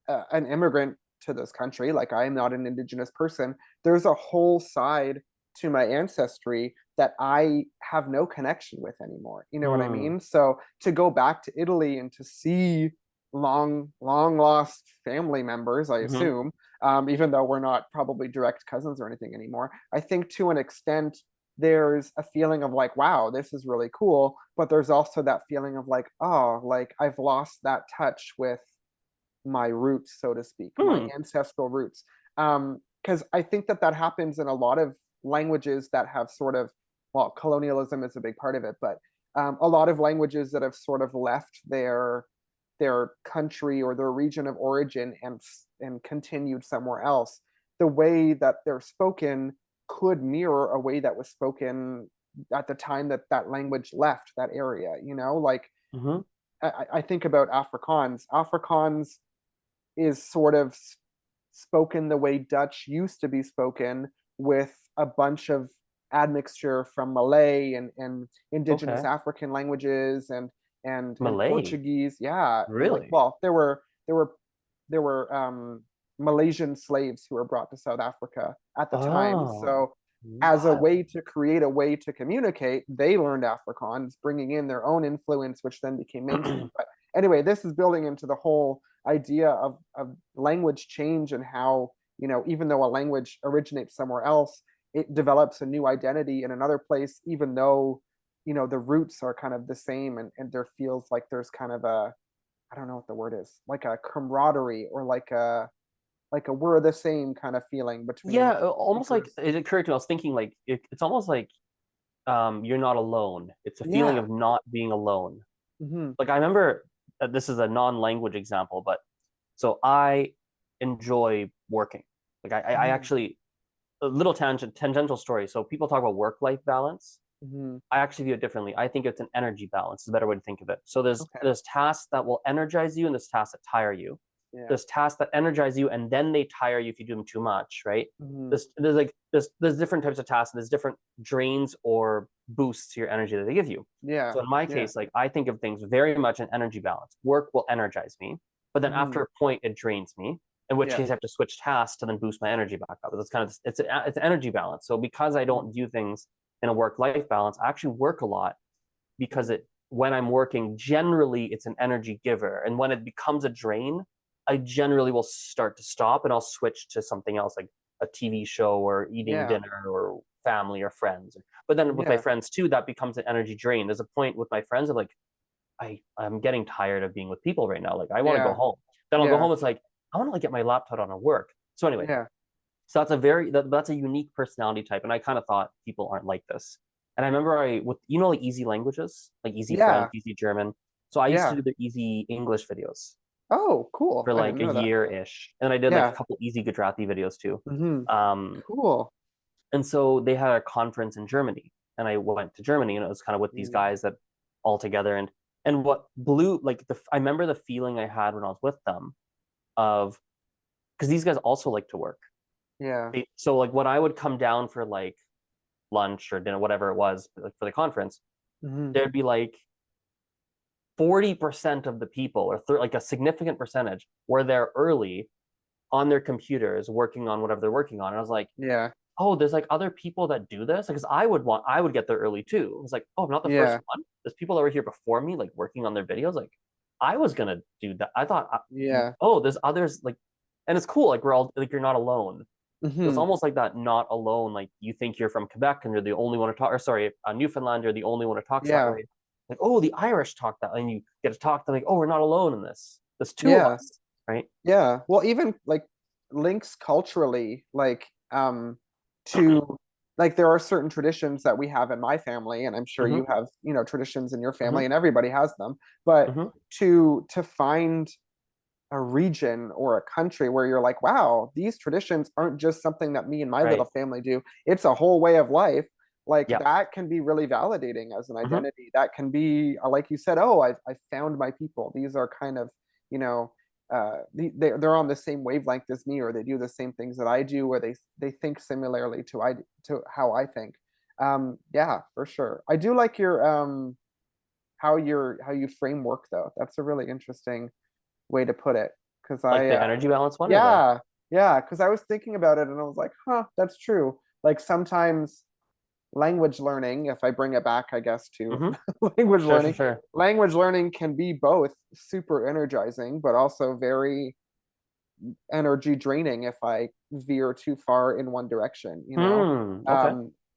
an immigrant to this country, like I am not an indigenous person. There's a whole side to my ancestry that I have no connection with anymore. You know what I Hmm. mean? So to go back to Italy and to see long, long lost family members, I Mm-hmm. assume, even though we're not probably direct cousins or anything anymore, I think to an extent there's a feeling of like, wow, this is really cool. But there's also that feeling of like, oh, like I've lost that touch with my roots, so to speak, my Hmm. ancestral roots. Because I think that happens in a lot of languages that have sort of, well, colonialism is a big part of it, but a lot of languages that have sort of left their country or their region of origin and continued somewhere else. The way that they're spoken could mirror a way that was spoken at the time that language left that area. Like Mm-hmm. I think about Afrikaans. Afrikaans is sort of spoken the way Dutch used to be spoken, with a bunch of admixture from Malay and indigenous Okay. African languages and Malay. Portuguese. Yeah, like, Really? well, there were Malaysian slaves who were brought to South Africa at the time. Oh, So as a wild. way to create a way to communicate, they learned Afrikaans, bringing in their own influence, which then became mainstream. But anyway, this is building into the whole idea of language change and how, even though a language originates somewhere else, it develops a new identity in another place, even though, the roots are kind of the same, and there feels like there's kind of a, I don't know what the word is, like a camaraderie or like a we're the same kind of feeling Yeah, between almost like speakers. it occurred to me. I was thinking like it's almost like you're not alone. It's a feeling Yeah. of not being alone. Hmm. Like I remember this is a non-language example, but so I enjoy working. Like I Hmm. actually a little tangential story. So people talk about work-life balance. Hmm. I actually view it differently. I think it's an energy balance. Is a better way to think of it. So there's Okay. there's tasks that will energize you and there's tasks that tire you. Yeah. There's tasks that energize you and then they tire you if you do them too much, right? Hmm. There's different types of tasks and there's different drains or boosts to your energy that they give you. Yeah. So in my Yeah. case, like I think of things very much in energy balance. Work will energize me, but then Hmm. after a point, it drains me. in which Yeah. case I have to switch tasks to then boost my energy back up. It's kind of it's an energy balance. So because I don't do things in a work-life balance, I actually work a lot because it when I'm working, generally it's an energy giver. And when it becomes a drain, I generally will start to stop and I'll switch to something else like a TV show or eating Yeah. dinner or family or friends. But then with my Yeah. friends too, that becomes an energy drain. There's a point with my friends of like, I'm getting tired of being with people right now. Like I want to go Yeah. home. Then I'll go Yeah. home. It's like, I want to like get my laptop on and work. So anyway, Yeah. so that's a unique personality type. And I kind of thought people aren't like this. And I remember with like easy languages, like easy French, Yeah. easy German. So I used to Yeah. do the easy English videos Oh, cool. for I didn't like a know that. year-ish. And I did like a Yeah. couple easy Gujarati videos too. Hmm. Um, Cool. and so they had a conference in Germany. And I went to Germany and it was kind of with these Mm. guys that all together. And what blew like I remember the feeling I had when I was with them of because these guys also like to work. Yeah. So like when I would come down for like lunch or dinner, whatever it was, like for the conference, Hmm. there'd be like 40% of the people, or like a significant percentage, were there early on their computers working on whatever they're working on. And I was like, Yeah. oh, there's like other people that do this because I would get there early too. It was like, oh, I'm not the first Yeah. one. There's people that were here before me, like working on their videos. Like I was gonna do that. I thought, Yeah. oh, there's others like, and it's cool. Like we're all like you're not alone. It's Hmm. almost like that not alone. Like you think you're from Quebec and you're the only one to talk, or sorry, Newfoundland, you're the only one who talks that Yeah. way. Like, oh, the Irish talk that, and you get to talk to them, like, oh, we're not alone in this. There's two of Yeah. us, right? Yeah. Well, even like links culturally, like to like there are certain traditions that we have in my family, and I'm sure Mm-hmm, you have, traditions in your mm-hmm, family, and everybody has them. But mm-hmm. to find a region or a country where you're like, wow, these traditions aren't just something that me and my little Right. family do. It's a whole way of life. Like Yeah. that can be really validating as an Mm-hmm. identity. That can be, like you said, oh, I found my people. These are kind of, you know, they're on the same wavelength as me, or they do the same things that I do, or they think similarly to how I think. Yeah, for sure. I do like your how you frame work though. That's a really interesting way to put it, because Like I the energy balance one or the yeah, yeah, because I was thinking about it and I was like, huh, that's true. Like sometimes language learning, if I bring it back, I guess, to mm-hmm. language Sure, sure, learning, sure. language learning can be both super energizing but also very energy draining if I veer too far in one direction, Okay.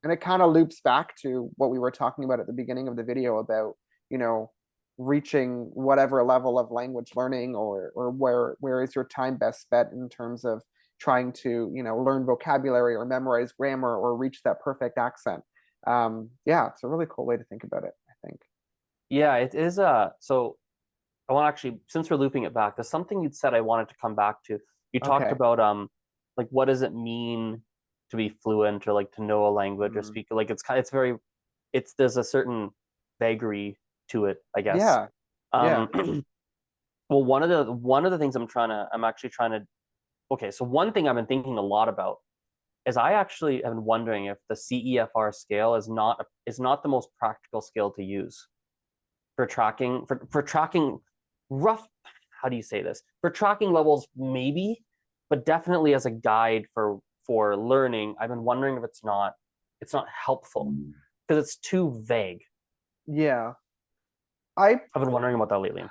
and it kind of loops back to what we were talking about at the beginning of the video about, you know, reaching whatever level of language learning, or where is your time best spent in terms of trying to, learn vocabulary or memorize grammar or reach that perfect accent. Yeah, it's a really cool way to think about it, I think. Yeah, it is so I want to actually, since we're looping it back, there's something you'd said I wanted to come back to. You talked Okay. about like what does it mean to be fluent or like to know a language or Mm. speak like it's very there's a certain vagary to it, I guess. Yeah. Yeah. Um well one of the things I'm actually trying to okay, so one thing I've been thinking a lot about is I actually am wondering if the CEFR scale is not the most practical scale to use for tracking rough how do you say this for tracking levels maybe, but definitely as a guide for learning I've been wondering if it's not helpful because it's too vague. Yeah. I I've been wondering about that lately.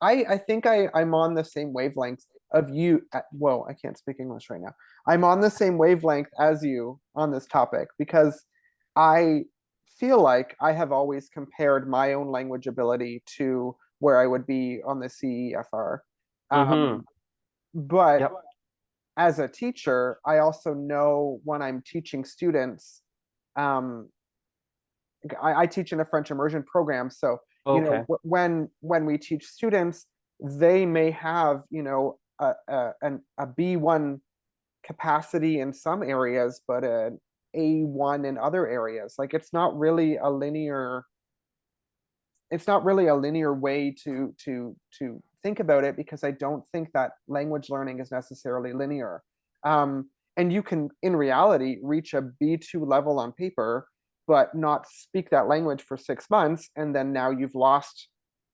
I think I'm on the same wavelength of you. Whoa, I can't speak English right now. I'm on the same wavelength as you on this topic, because I feel like I have always compared my own language ability to where I would be on the CEFR. Mm-hmm. But Yep. as a teacher, I also know when I'm teaching students, um, I teach in a French immersion program, so Okay. when we teach students, they may have, a B1 capacity in some areas, but an A1 in other areas. Like it's not really a linear way to think about it, because I don't think that language learning is necessarily linear. And you can, in reality, reach a B2 level on paper, but not speak that language for 6 months, and then now you've lost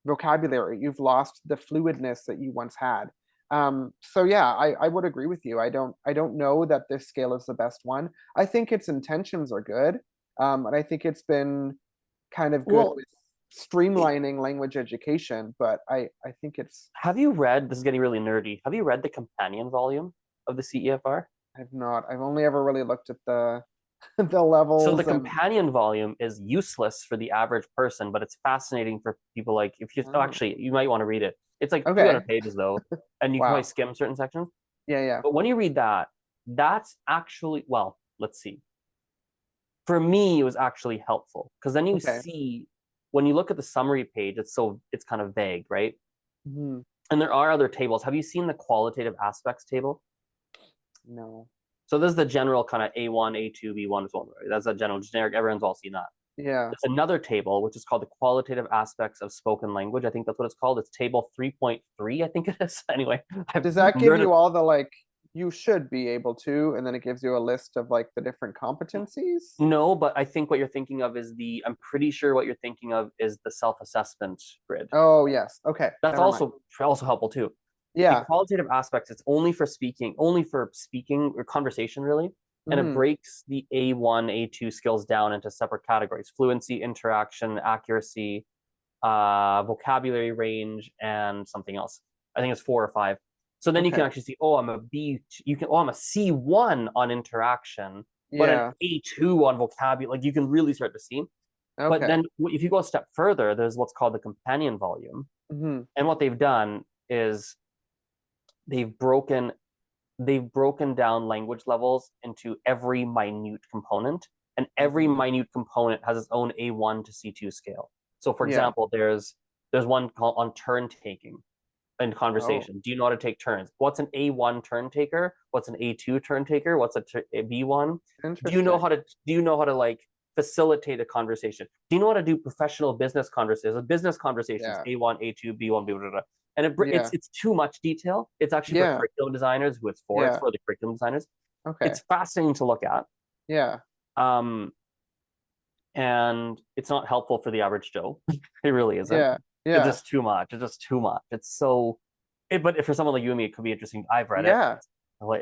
vocabulary, you've lost the fluidness that you once had. So yeah, I would agree with you. I don't know that this scale is the best one. I think its intentions are good. And I think it's been kind of good Well, with streamlining language education, but I think it's have you read, this is getting really nerdy, have you read the companion volume of the CEFR? I've not. I've only ever really looked at the the So the levels and companion volume is useless for the average person, but it's fascinating for people like if you oh, oh, actually you might want to read it. It's like okay. 200 pages though, and you can probably Wow. skim certain sections. Yeah, yeah. But when you read that, that's actually well, let's see. For me, it was actually helpful because then you Okay. see when you look at the summary page, it's kind of vague, right? Mhm. And there are other tables. Have you seen the qualitative aspects table? No. So this is the general kind of A1, A2, B1 is one, right? That's a general generic. Everyone's all seen that. Yeah. There's another table, which is called the qualitative aspects of spoken language. I think that's what it's called. It's table 3.3, I think it is. Anyway, I've Does that give nerded. you all the like you should be able to, and then it gives you a list of like the different competencies? No, but I think what you're thinking of is I'm pretty sure what you're thinking of is the self-assessment grid. Oh, yes. Okay. That's Never mind. also helpful too. The Yeah. qualitative aspects, it's only for speaking or conversation, really. And it Hmm. breaks the A1, A2 skills down into separate categories: fluency, interaction, accuracy, vocabulary range, and something else. I think it's 4 or 5. So then you can Okay. actually see, oh, I'm a B, you can, oh, I'm a C1 on interaction, but an Yeah. A2 on vocabulary. Like you can really start to see. But Okay. then if you go a step further, there's what's called the companion volume. Hmm. And what they've done is they've broken they've broken down language levels into every minute component, and every Hmm. minute component has its own A1 to C2 scale. So for Yeah. example, there's one called on turn taking in Oh, conversation. Do you know how to take turns? What's an A1 turn taker? What's an A2 turn taker? What's a B1? interesting. Do you know how to like facilitate a conversation? Do you know how to do professional business conversations? Business conversations, Yeah. A1, A2, B1, B1, blah, blah, blah. And Yeah. it's too much detail. It's actually for Yeah. curriculum designers who it's for. It's Yeah. for the curriculum designers. Okay. It's fascinating to look at. Yeah. Um, and it's not helpful for the average Joe. It really isn't. Yeah. It's Yeah. just too much. It's just too much. But for someone like you and me, it could be interesting. I've read it. Yeah.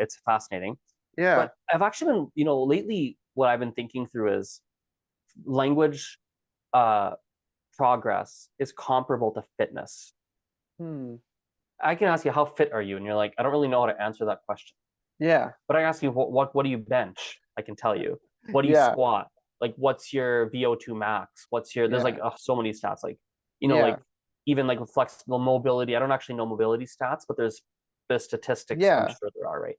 It's fascinating. Yeah. But I've actually been, lately, what I've been thinking through is language uh, progress is comparable to fitness. Hmm. I can ask you, how fit are you? And you're like, I don't really know how to answer that question. Yeah. But I ask you, what do you bench? I can tell you. What do you Yeah. squat? Like, what's your VO2 max? There's like Yeah. so many stats. Like, Yeah. like even like with flexible mobility, I don't actually know mobility stats, but there's the statistics, I'm Yeah. sure there are, right?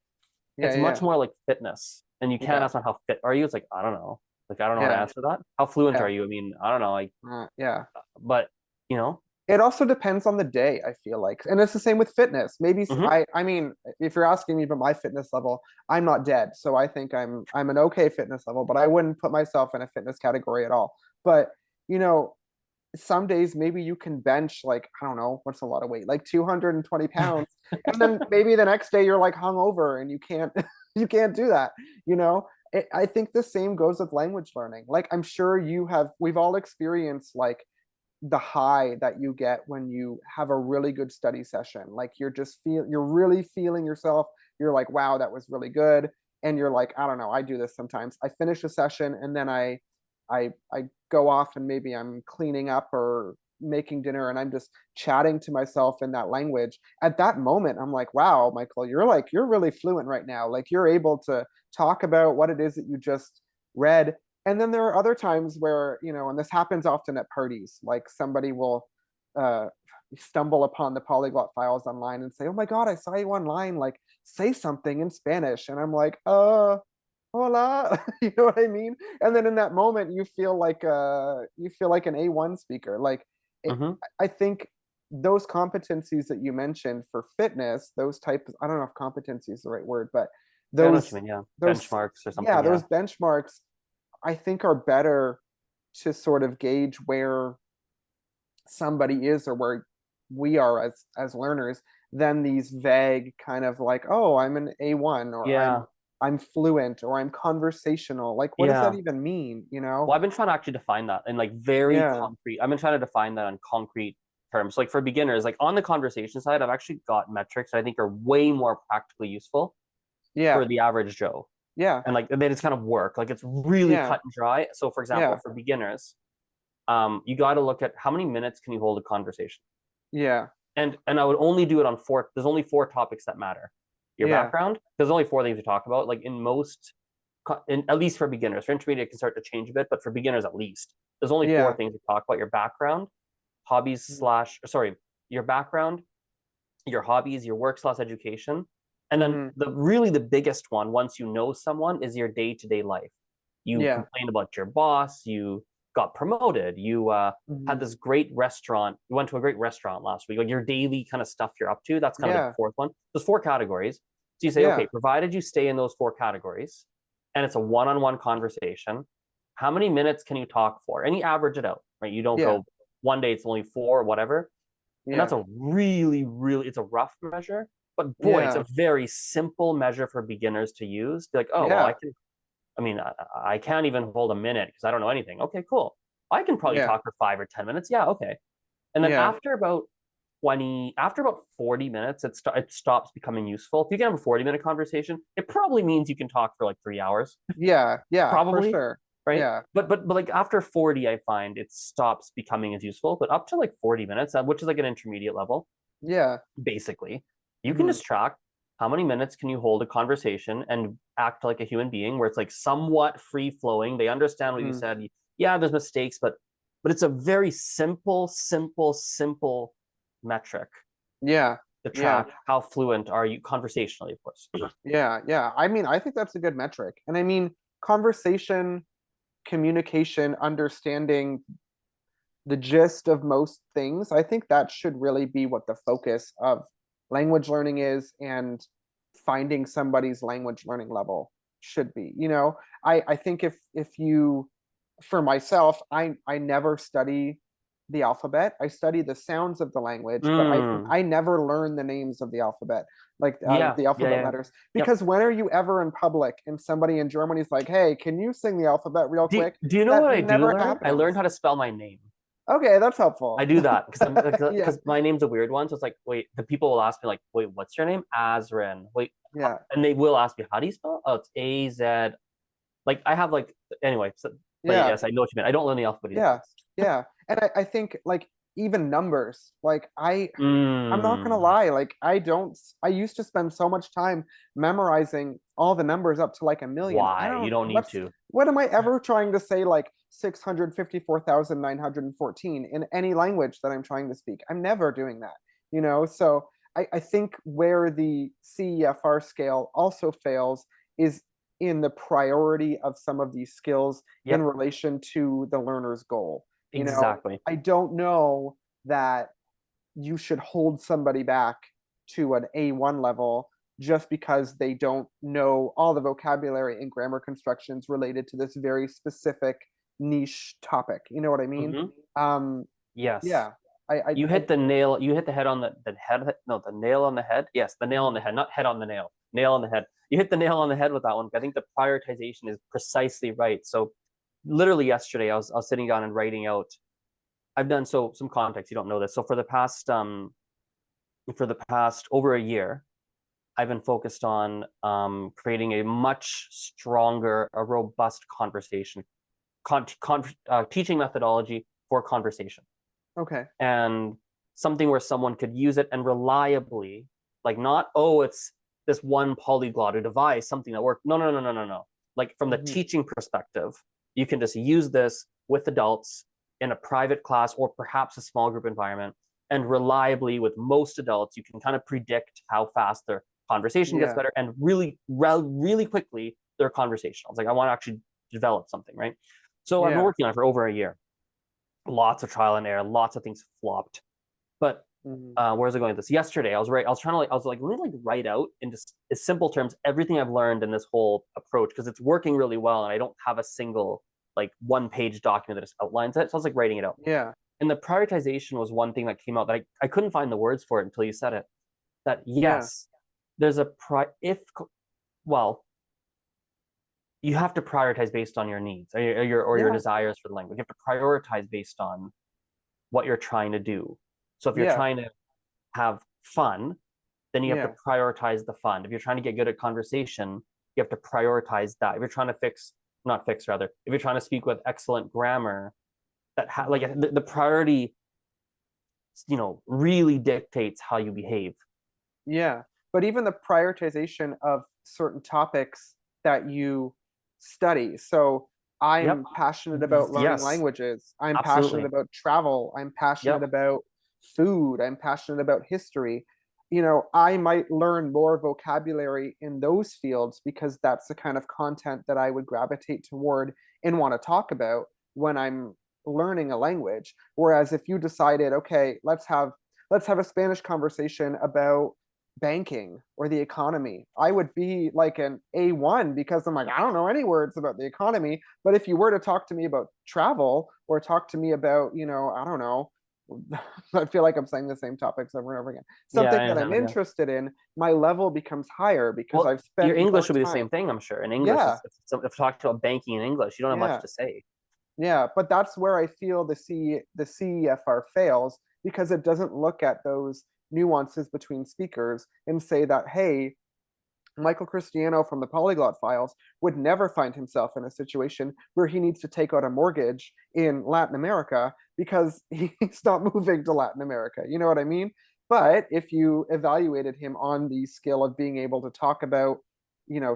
Yeah. It's much Yeah. more like fitness. And you can't Yeah. ask me how fit are you? It's like, I don't know. Like, I don't know how to Yeah. answer that. How fluent Yeah. are you? I mean, I don't know. Like, Yeah. but you know, It also depends on the day, I feel like. And it's the same with fitness. Maybe mm-hmm. I mean, if you're asking me about my fitness level, I'm not dead. So I think I'm an okay fitness level, but I wouldn't put myself in a fitness category at all. But, you know, some days maybe you can bench like, I don't know, what's a lot of weight, like 220 pounds. And then maybe the next day you're like hungover and you can't you can't do that, you know? I think the same goes with language learning. Like I'm sure we've all experienced like the high that you get when you have a really good study session. Like you're really feeling yourself. You're like, wow, that was really good. And you're like, I don't know, I do this sometimes. I finish a session and then I go off and maybe I'm cleaning up or making dinner and I'm just chatting to myself in that language. At that moment, I'm like, wow, Michael, you're really fluent right now. Like you're able to talk about what it is that you just read. And then there are other times where, and this happens often at parties, like somebody will uh, stumble upon the Polyglot Files online and say, oh my God, I saw you online, like say something in Spanish. And I'm like, hola, you know what I mean? And then in that moment, you feel like an A1 speaker. Like it, Mm-hmm. I think those competencies that you mentioned for fitness, those types, I don't know if competency is the right word, but Yeah, I know what you those mean. Yeah, those benchmarks or yeah, something. Yeah. those benchmarks I think are better to sort of gauge where somebody is or where we are as learners than these vague kind of like, oh, I'm an A1 or I'm Yeah. I'm fluent or I'm conversational. Like what does that Yeah. even mean, Well, I've been trying to actually define that in like very Yeah. concrete. I've been trying to define that in concrete terms. Like for beginners, like on the conversation side, I've actually got metrics I think are way more practically useful Yeah. for the average Joe. Yeah. And like they just kind of work. Like it's really Yeah. cut and dry. So for example, Yeah. for beginners, you got to look at how many minutes can you hold a conversation. Yeah. And I would only do it on four. There's only four topics that matter. Your Yeah. background. There's only four things to talk about. Like in most, at least for beginners. For intermediate, it can start to change a bit, but for beginners at least, there's only four Yeah. things to talk about: your background, hobbies slash sorry, your background, your hobbies, your work slash education, and then Mm-hmm. the biggest one once you know someone is your day-to-day life. You Yeah. complained about your boss, you got promoted, you had Mm-hmm. this great restaurant, you went to a great restaurant last week, like your daily kind of stuff you're up to. That's kind of like Yeah. the fourth one. There's four categories. So you say, okay, Yeah. provided you stay in those four categories and it's a one-on-one conversation, how many minutes can you talk for? And you average it out, right? You don't Yeah. go one day it's only four, whatever. And that's Yeah. a really, it's a rough measure, but boy, it's Yeah. a very simple measure for beginners to use. Be like, oh, well, Yeah. I can't even hold a minute because I don't know anything. Okay, cool. I can probably Yeah. talk for 5 or 10 minutes. Yeah, okay. And then Yeah. after about 40 minutes, it stops becoming useful. If you can have a 40-minute conversation, it probably means you can talk for like 3 hours, Yeah. Yeah. For probably, sure. right? Yeah. But like after 40, I find it stops becoming as useful. But up to like 40 minutes, which is like an intermediate level, Yeah. basically, you can Mm-hmm. just track how many minutes can you hold a conversation and act like a human being where it's like somewhat free flowing. They understand what you Mm-hmm. said. Yeah, there's mistakes, but it's a very simple metric Yeah. to Yeah. track how fluent are you conversationally, of course. Yeah. Yeah. I mean, I think that's a good metric. And I mean, conversation, communication, understanding the gist of most things, I think that should really be what the focus of language learning is, and finding somebody's language learning level should be. I think if you, for myself, I never study the alphabet. I study the sounds of the language, but I Mm, I never learn the names of the alphabet, like yeah, the alphabet yeah. letters. Yep. Because when are you ever in public and somebody in Germany is like, "Hey, can you sing the alphabet real Do, quick?" do you know That what I do never learn? I learned happens. how to spell my name. Okay, that's I helpful. do that because Yeah, because my name's a weird one. So it's like, wait, the people will ask me like, wait, what's your name? Azren. Wait, yeah, and they will ask me, how do you spell it? Oh, it's AZ. Like I have like anyway. So, but yeah, yes, I know what you mean. I don't learn the alphabet either. yeah, yeah. And I think like even numbers, like I'm not gonna Mm, lie, like I used to spend so much time memorizing all the numbers up to like a million. I why? You don't don't need to. what am I ever trying to say like 654,914 in any language that I'm trying to speak? I'm never doing that. So I think where the CEFR scale also fails is in the priority of some of these skills in Yep, relation to the learner's goal. exactly. I don't know that you should hold somebody back to an A1 level just because they don't know all the vocabulary and grammar constructions related to this very specific niche topic. You know what I mean? Hmm. Um, Yes. yeah, I, You I, hit the nail. You hit the head on the head. No, the nail on the head. Yes, the nail on the head, not head on the nail. Nail on the head. You hit the nail on the head with that one. I think the prioritization is precisely right. So, literally yesterday, I was sitting down and writing out. I've done so some context. You don't know this. So for the past over a year, I've been focused on creating a much stronger, a robust conversation, teaching methodology for conversation okay. and something where someone could use it and reliably, like not, oh, it's this one polyglot or device, something that worked. No. Like from the Hmm. teaching perspective, you can just use this with adults in a private class or perhaps a small group environment. And reliably, with most adults, you can kind of predict how fast their conversation gets Yeah, better and really quickly their conversational. It's like, I want to actually develop something, right? So I've been yeah. working on it for over a year, lots of trial and error, lots of things flopped. But Hmm. where's it going with this? Yesterday, I was trying to let me like write out in just simple terms everything I've learned in this whole approach because it's working really well, and I don't have a single like one-page document that just outlines it. So I was like writing it out. Yeah, And the prioritization was one thing that came out that I couldn't find the words for it until you said it. That yeah, yes, there's a if well, you have to prioritize based on your needs or your yeah, desires for the language. You have to prioritize based on what you're trying to do. So if you're Yeah. trying to have fun, then you have to Yeah. prioritize the fun. If you're trying to get good at conversation, you have to prioritize that. If you're trying to not fix rather, if you're trying to speak with excellent grammar, like the priority, really dictates how you behave. Yeah. But even the prioritization of certain topics that you study. So Yep. I'm passionate about learning Yes. languages. I'm passionate Absolutely. about travel. I'm passionate Yep. about food. I'm passionate about history. I might learn more vocabulary in those fields because that's the kind of content that I would gravitate toward and want to talk about when I'm learning a language. Whereas if you decided, okay, let's have a Spanish conversation about banking or the economy, I would be like an A1 because I'm like, I don't know any words about the economy. But if you were to talk to me about travel or talk to me about, I don't know, I feel like I'm saying the same topics over and over again. Yeah, Something I that I'm understand. Yeah. interested in, my level becomes higher because Well, I've your spent English more will be the time. same thing, I'm sure. In English, Yeah, if you talk about banking in English, you don't have much yeah. to say. Yeah, but that's where I feel the CEFR fails because it doesn't look at those nuances between speakers and say that, hey, Michael Cristiano from the Polyglot Files would never find himself in a situation where he needs to take out a mortgage in Latin America because he's not moving to Latin America. You know what I mean? But if you evaluated him on the scale of being able to talk about,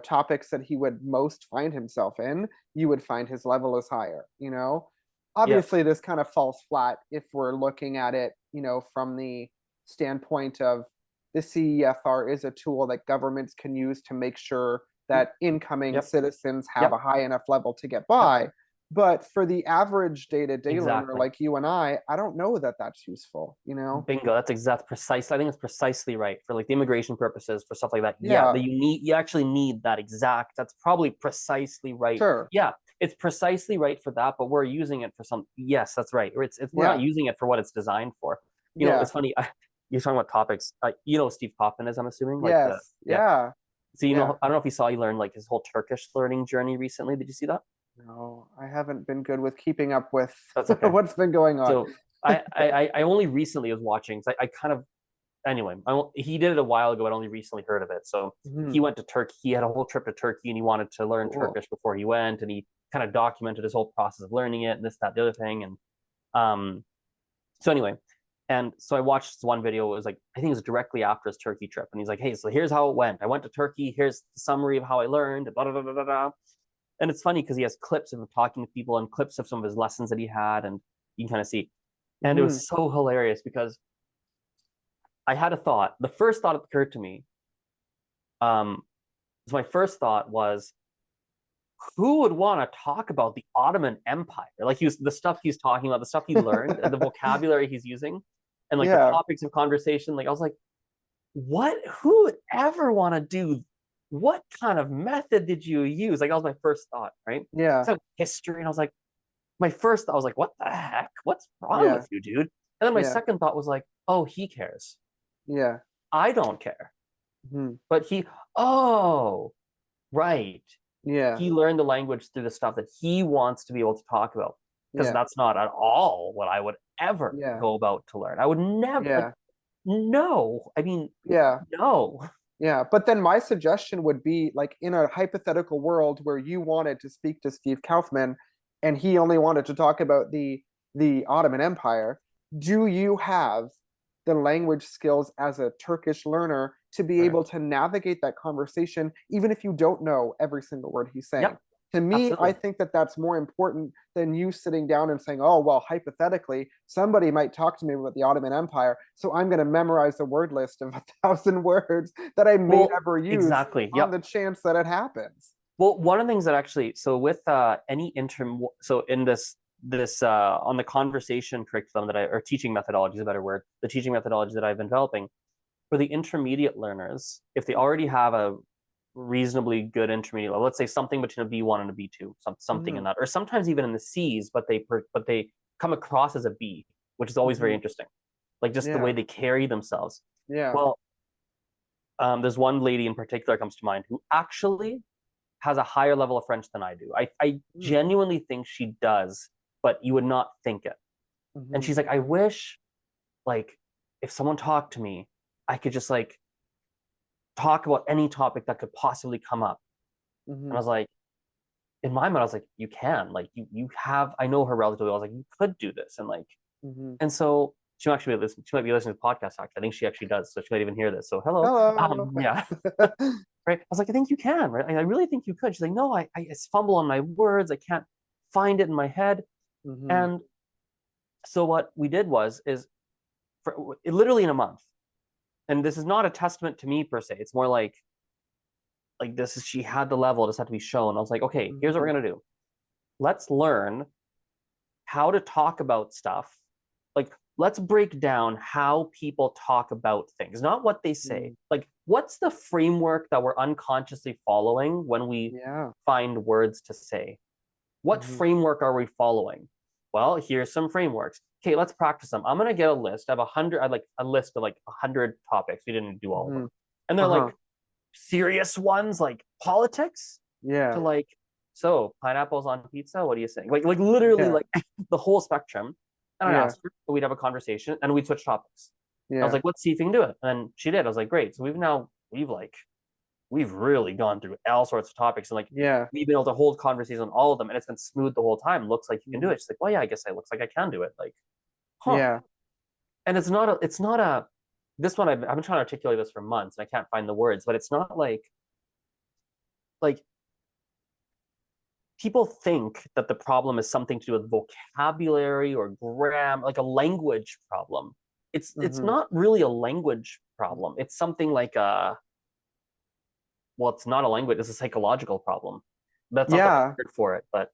topics that he would most find himself in, you would find his level is higher. Yep. Obviously, this kind of falls flat if we're looking at it, from the standpoint of the CEFR is a tool that governments can use to make sure that incoming Yep. citizens have a Yep. high enough level to get Yep. by. But for the average day-to-day learner Exactly. like you and I don't know that that's useful. Bingo. That's precise. I think it's precisely right for like the immigration purposes for stuff like that. Yeah, Yeah, that you actually need that exact. That's probably precisely right. sure. Yeah, it's precisely right for that, but we're using it for some. Yes, that's right. We're not Yeah, using it for what it's designed for. yeah, It's funny. You're talking about topics. Steve Kaufman is, I'm assuming, like the yes, yeah. yeah, So yeah. I don't know if you saw, he learned like his whole Turkish learning journey recently. Did you see that? No, I haven't been good with keeping up with That's okay. what's been going on. So I only recently was watching. So I kind of anyway. He did it a while ago. I'd only recently heard of it. So he Mhm. went to Turkey. He had a whole trip to Turkey, and he wanted to learn Cool. Turkish before he went. And he kind of documented his whole process of learning it, and this, that, the other thing. And um, so anyway, and so I watched this one video. It was like I think it was directly after his Turkey trip, and he's like, "Hey, so here's how it went. I went to Turkey. Here's the summary of how I learned." Blah, blah, blah, blah, blah. And it's funny because he has clips of him talking to people and clips of some of his lessons that he had, and you can kind of see. And it Mhm. was so hilarious because I had a thought. The first thought that occurred to me, um, so my first thought was, who would want to talk about the Ottoman Empire? Like the stuff he's talking about, the stuff he learned, and the vocabulary he's using, and like the Yeah, topics of conversation. Like I was like, what? Who would ever want to do? What kind of method did you use? Like that was my first thought, right? yeah, So history, and I was like, my first thought was like, what the heck? What's wrong yeah, with you, dude? And then my yeah, second thought was like, oh, he cares. yeah. I don't care. Mhm. But oh, right. Yeah, He learned the language through the stuff that he wants to be able to talk about. Because yeah, that's not at all what I would ever yeah, go about to learn. I would never, like, yeah, no. I mean, yeah. no. Yeah, but then my suggestion would be like in a hypothetical world where you wanted to speak to Steve Kaufman and he only wanted to talk about the Ottoman Empire, do you have the language skills as a Turkish learner to be Right. able to navigate that conversation even if you don't know every single word he's saying? Yep, To me, I absolutely. think that that's more important than you sitting down and saying, oh, well, hypothetically, somebody might talk to me about the Ottoman Empire. So I'm going to memorize a word list of 1,000 words that I may Well, never use exactly. on Yep. the chance that it happens. Well, one of the things that actually, so with any interim, so in this on the conversation curriculum that or teaching methodology is a better word, the teaching methodology that I've been developing for the intermediate learners, if they already have a reasonably good intermediate level, let's say something between a B1 and a B2, something in Mm-hmm. that, or sometimes even in the C's, but they come across as a B, which is always very Mm-hmm. interesting, like just the way Yeah. they carry themselves. Yeah. Well, there's one lady in particular comes to mind who actually has a higher level of French than I do. I genuinely think she does, but you would not think it. And Mm-hmm. she's like, I wish like if someone talked to me, I could just like talk about any topic that could possibly come up. And I Mm-hmm. was like, in my mind, I was like, you can, like, you have, I know her relatively well. I was like, you could do this. And like, Mm-hmm. and so she might actually listen, she might be listening to the podcast actually. I think she actually does. So she might even hear this. So hello. Hello. Yeah. Right. I was like, I think you can, right? I really think you could. She's like, no, I fumble on my words. I can't find it in my head. Mm-hmm. And so what we did is for literally in a month, and this is not a testament to me per se. It's more like this is she had the level, it just had to be shown. I was like, okay, here's what we're Mm-hmm. gonna do. Let's learn how to talk about stuff. Like, let's break down how people talk about things, not what they say. Like, what's the framework that we're unconsciously following when we Yeah. find words to say? What Mm-hmm. framework are we following? Well, here's some frameworks. Okay, let's practice them. I'm gonna get a list. I have 100. I like a list of like 100 topics. We didn't do all of Mm-hmm. them, and they're Uh-huh. like serious ones, like politics, to Yeah. like, so pineapples on pizza. What are you saying? Like literally Yeah. like the whole spectrum. And I'd Yeah. ask her, we'd have a conversation, and we'd switch topics. I was Yeah. like, let's see if you can do it, and she did. I was like, great. So we've really gone through all sorts of topics, and like Yeah. we've been able to hold conversations on all of them, and it's been smooth the whole time. Looks like you can do Mm-hmm. it. She's like, well, yeah, I guess it looks like I can do it. Like, huh? Yeah. And it's not a. This one I've been trying to articulate this for months, and I can't find the words, but it's not like people think that the problem is something to do with vocabulary or grammar, like a language problem. It's Mm-hmm. not really a language problem. It's something like a, well, it's not a language, it's a psychological problem. That's not the right Yeah. word for it, but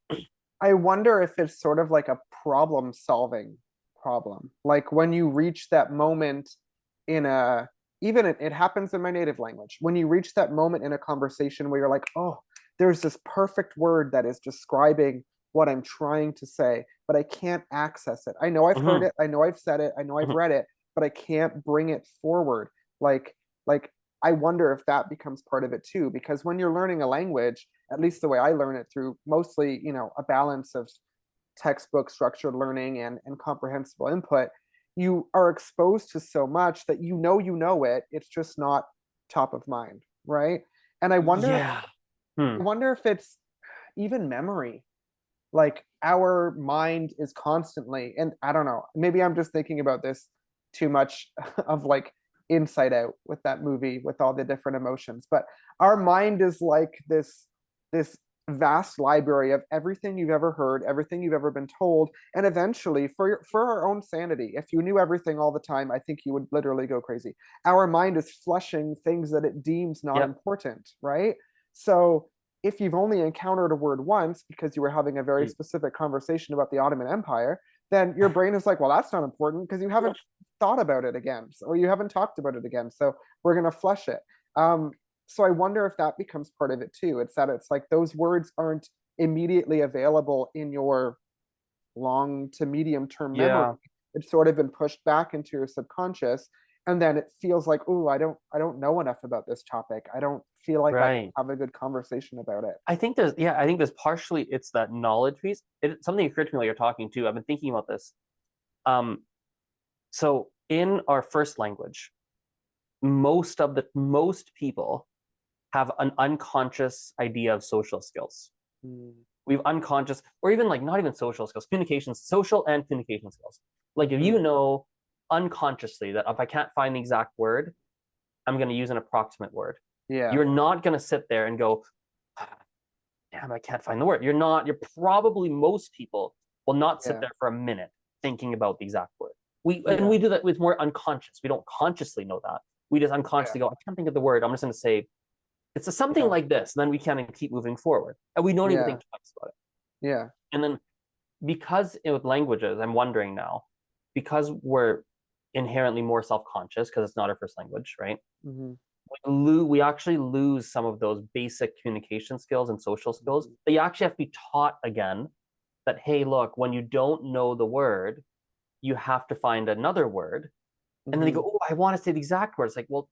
I wonder if it's sort of like a problem solving problem. Like when you reach that moment in a, even it happens in my native language. When you reach that moment in a conversation where you're like, oh, there's this perfect word that is describing what I'm trying to say, but I can't access it. I know I've heard mhm, it, I know I've said it, I know I've mhm. read it, but I can't bring it forward. Like I wonder if that becomes part of it too, because when you're learning a language, at least the way I learn it through mostly, a balance of textbook structured learning and comprehensible input, you are exposed to so much that you know it. It's just not top of mind, right? And Yeah. Hmm. I wonder if it's even memory. Like our mind is constantly, and I don't know, maybe I'm just thinking about this too much of like Inside Out with that movie with all the different emotions, but our mind is like this vast library of everything you've ever heard, everything you've ever been told, and eventually for our own sanity, if you knew everything all the time, I think you would literally go crazy. Our mind is flushing things that it deems not Yep. important, right? So if you've only encountered a word once because you were having a very Mm. specific conversation about the Ottoman Empire, then your brain is like, well, that's not important because you haven't thought about it again, or you haven't talked about it again. So we're going to flush it. So I wonder if that becomes part of it too. It's that it's like those words aren't immediately available in your long to medium term memory. Yeah. It's sort of been pushed back into your subconscious, and then it feels like, oh, I don't know enough about this topic. I don't feel like I can Right. have a good conversation about it. I think there's partially it's that knowledge piece. Something occurred to me while you're talking too. I've been thinking about this. Um, so in our first language, most people have an unconscious idea of social skills. Mm. We've unconscious, or even like not even social skills, communications, social and communication skills. Like if Mm-hmm. you know unconsciously that if I can't find the exact word, I'm going to use an approximate word. Yeah. You're not going to sit there and go, damn, I can't find the word. You're probably, most people will not sit Yeah. there for a minute thinking about the exact word. And Yeah. we do that with more unconscious. We don't consciously know that. We just Yeah. unconsciously go, I can't think of the word. I'm just going to say, it's something Yeah. like this. And then we can keep moving forward. And we don't even Yeah. think twice about it. Yeah. And then because with languages, I'm wondering now, because we're inherently more self-conscious because it's not our first language, right? Mm-hmm. We actually lose some of those basic communication skills and social skills Mm-hmm. that you actually have to be taught again. That, hey, look, when you don't know the word, you have to find another word. And then they Mm-hmm. go, oh, I want to say the exact word. It's like, well,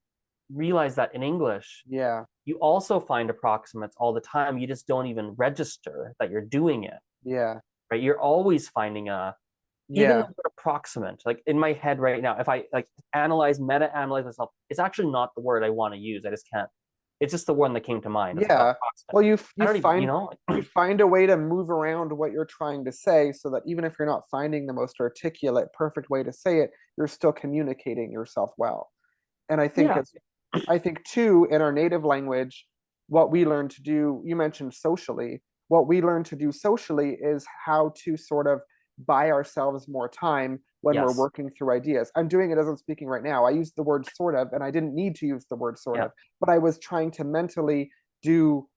realize that in English, Yeah. you also find approximates all the time. You just don't even register that you're doing it, Yeah. right? You're always finding even the Yeah. word approximate, like in my head right now, if I like meta analyze myself, it's actually not the word I want to use. I just can't. It's just the one that came to mind. It's like Yeah. approximate. Well, I you don't even, find you find a way to move around what you're trying to say so that even if you're not finding the most articulate, perfect way to say it, you're still communicating yourself well. And yeah, I think too, in our native language, what we learn to do, you mentioned socially, what we learn to do socially is how to sort of buy ourselves more time when we're yes, working through ideas. I'm doing it as I'm speaking right now. I used the word sort of, and I didn't need to use the word sort yeah, of, but I was trying to mentally do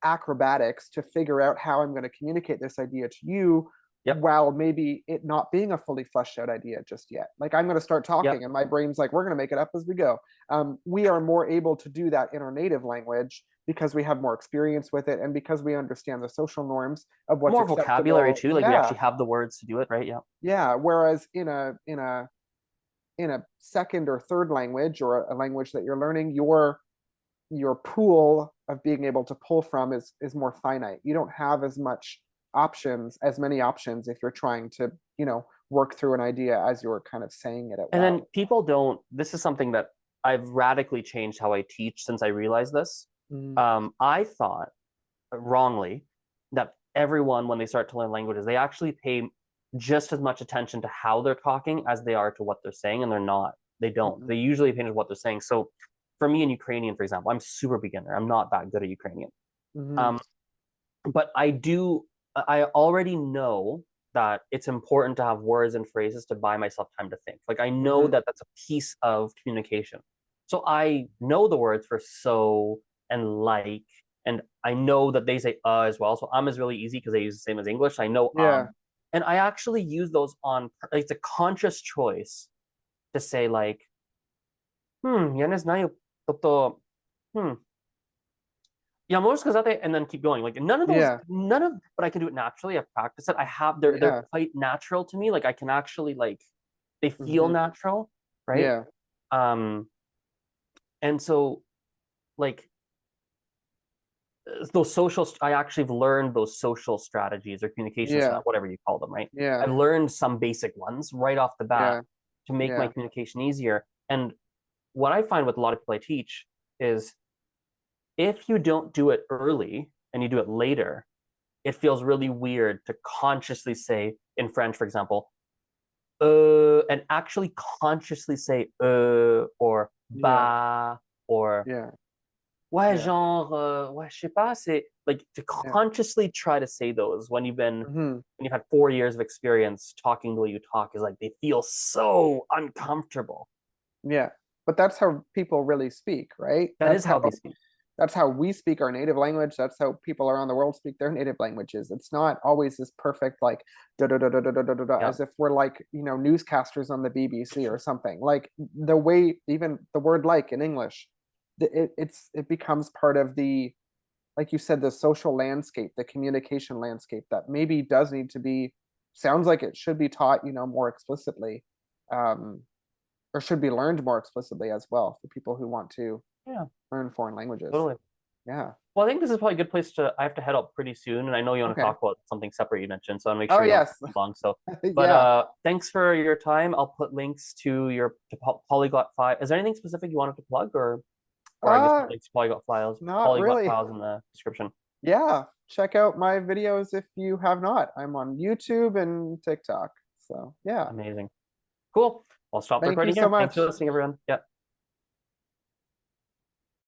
acrobatics to figure out how I'm going to communicate this idea to you yep, while maybe it not being a fully fleshed out idea just yet. Like I'm going to start yep. talking and my brain's like, we're going to make it up as we go. We are more able to do that in our native language because we have more experience with it and because we understand the social norms of what's More vocabulary acceptable. too. Like we Yeah. actually have the words to do it, right? Yeah, Yeah. Whereas in a second or third language or a language that you're learning, your pool of being able to pull from is more finite. You don't have as many options if you're trying to, work through an idea as you're kind of saying it out and then loud. people don't. This is something that I've radically changed how I teach since I realized this. Mm, I thought wrongly that everyone, when they start to learn languages, they actually pay just as much attention to how they're talking as they are to what they're saying, and they're not. They don't. mm, They usually pay attention to what they're saying. So, for me in Ukrainian, for example, I'm super beginner. I'm not that good at Ukrainian. mm, Um, but I do. I already know that it's important to have words and phrases to buy myself time to think. Like I know mm, that that's a piece of communication. So I know the words for so and like, and I know that they say as well. So is really easy because they use the same as English. I know yeah, and I actually use those on. Like, it's a conscious choice to say like, я не знаю, тобто, yeah, most сказати, and then keep going. Like yeah, but I can do it naturally. I've practiced it. I have they're yeah, quite natural to me. Like I can actually like they feel hmm, natural, right? yeah, Um, and so like those social, I actually have learned those social strategies or communications, yeah, whatever you call them, right? yeah, I've learned some basic ones right off the bat yeah, to make my yeah, communication easier. And what I find with a lot of people I teach is if you don't do it early and you do it later, it feels really weird to consciously say in French, for example, and actually consciously say or yeah, ba or yeah, ouais, yeah, genre, ouais, je sais pas, c'est like to yeah, consciously try to say those when hmm, you've had 4 years of experience talking the way you talk is like they feel so uncomfortable. yeah. But that's how people really speak, right? That is how they speak. That's how we speak our native language. That's how people around the world speak their native languages. It's not always this perfect, like, da da da da da da da da, da, Yeah. as if we're like, newscasters on the BBC or something. Like the way, even the word like in English, it becomes part of the, like you said, the social landscape, the communication landscape that maybe does need to be, sounds like it should be taught, more explicitly, um, or should be learned more explicitly as well for people who want to Yeah, learn foreign languages. totally. Yeah. Well, I think this is probably a good place to. I have to head out pretty soon, and I know you want to Okay. talk about something separate you mentioned, so I'll make Oh, sure you don't yes. take too long. So, but Yeah. thanks for your time. I'll put links to your Polyglot file. Is there anything specific you wanted to plug, or I guess Uh, links to not Polyglot really. files in the description. Yeah. Check out my videos if you have not. I'm on YouTube and TikTok. So, yeah. Amazing. Cool. I'll stop the Thank you recording so here. Thanks for much. listening, everyone. Yeah.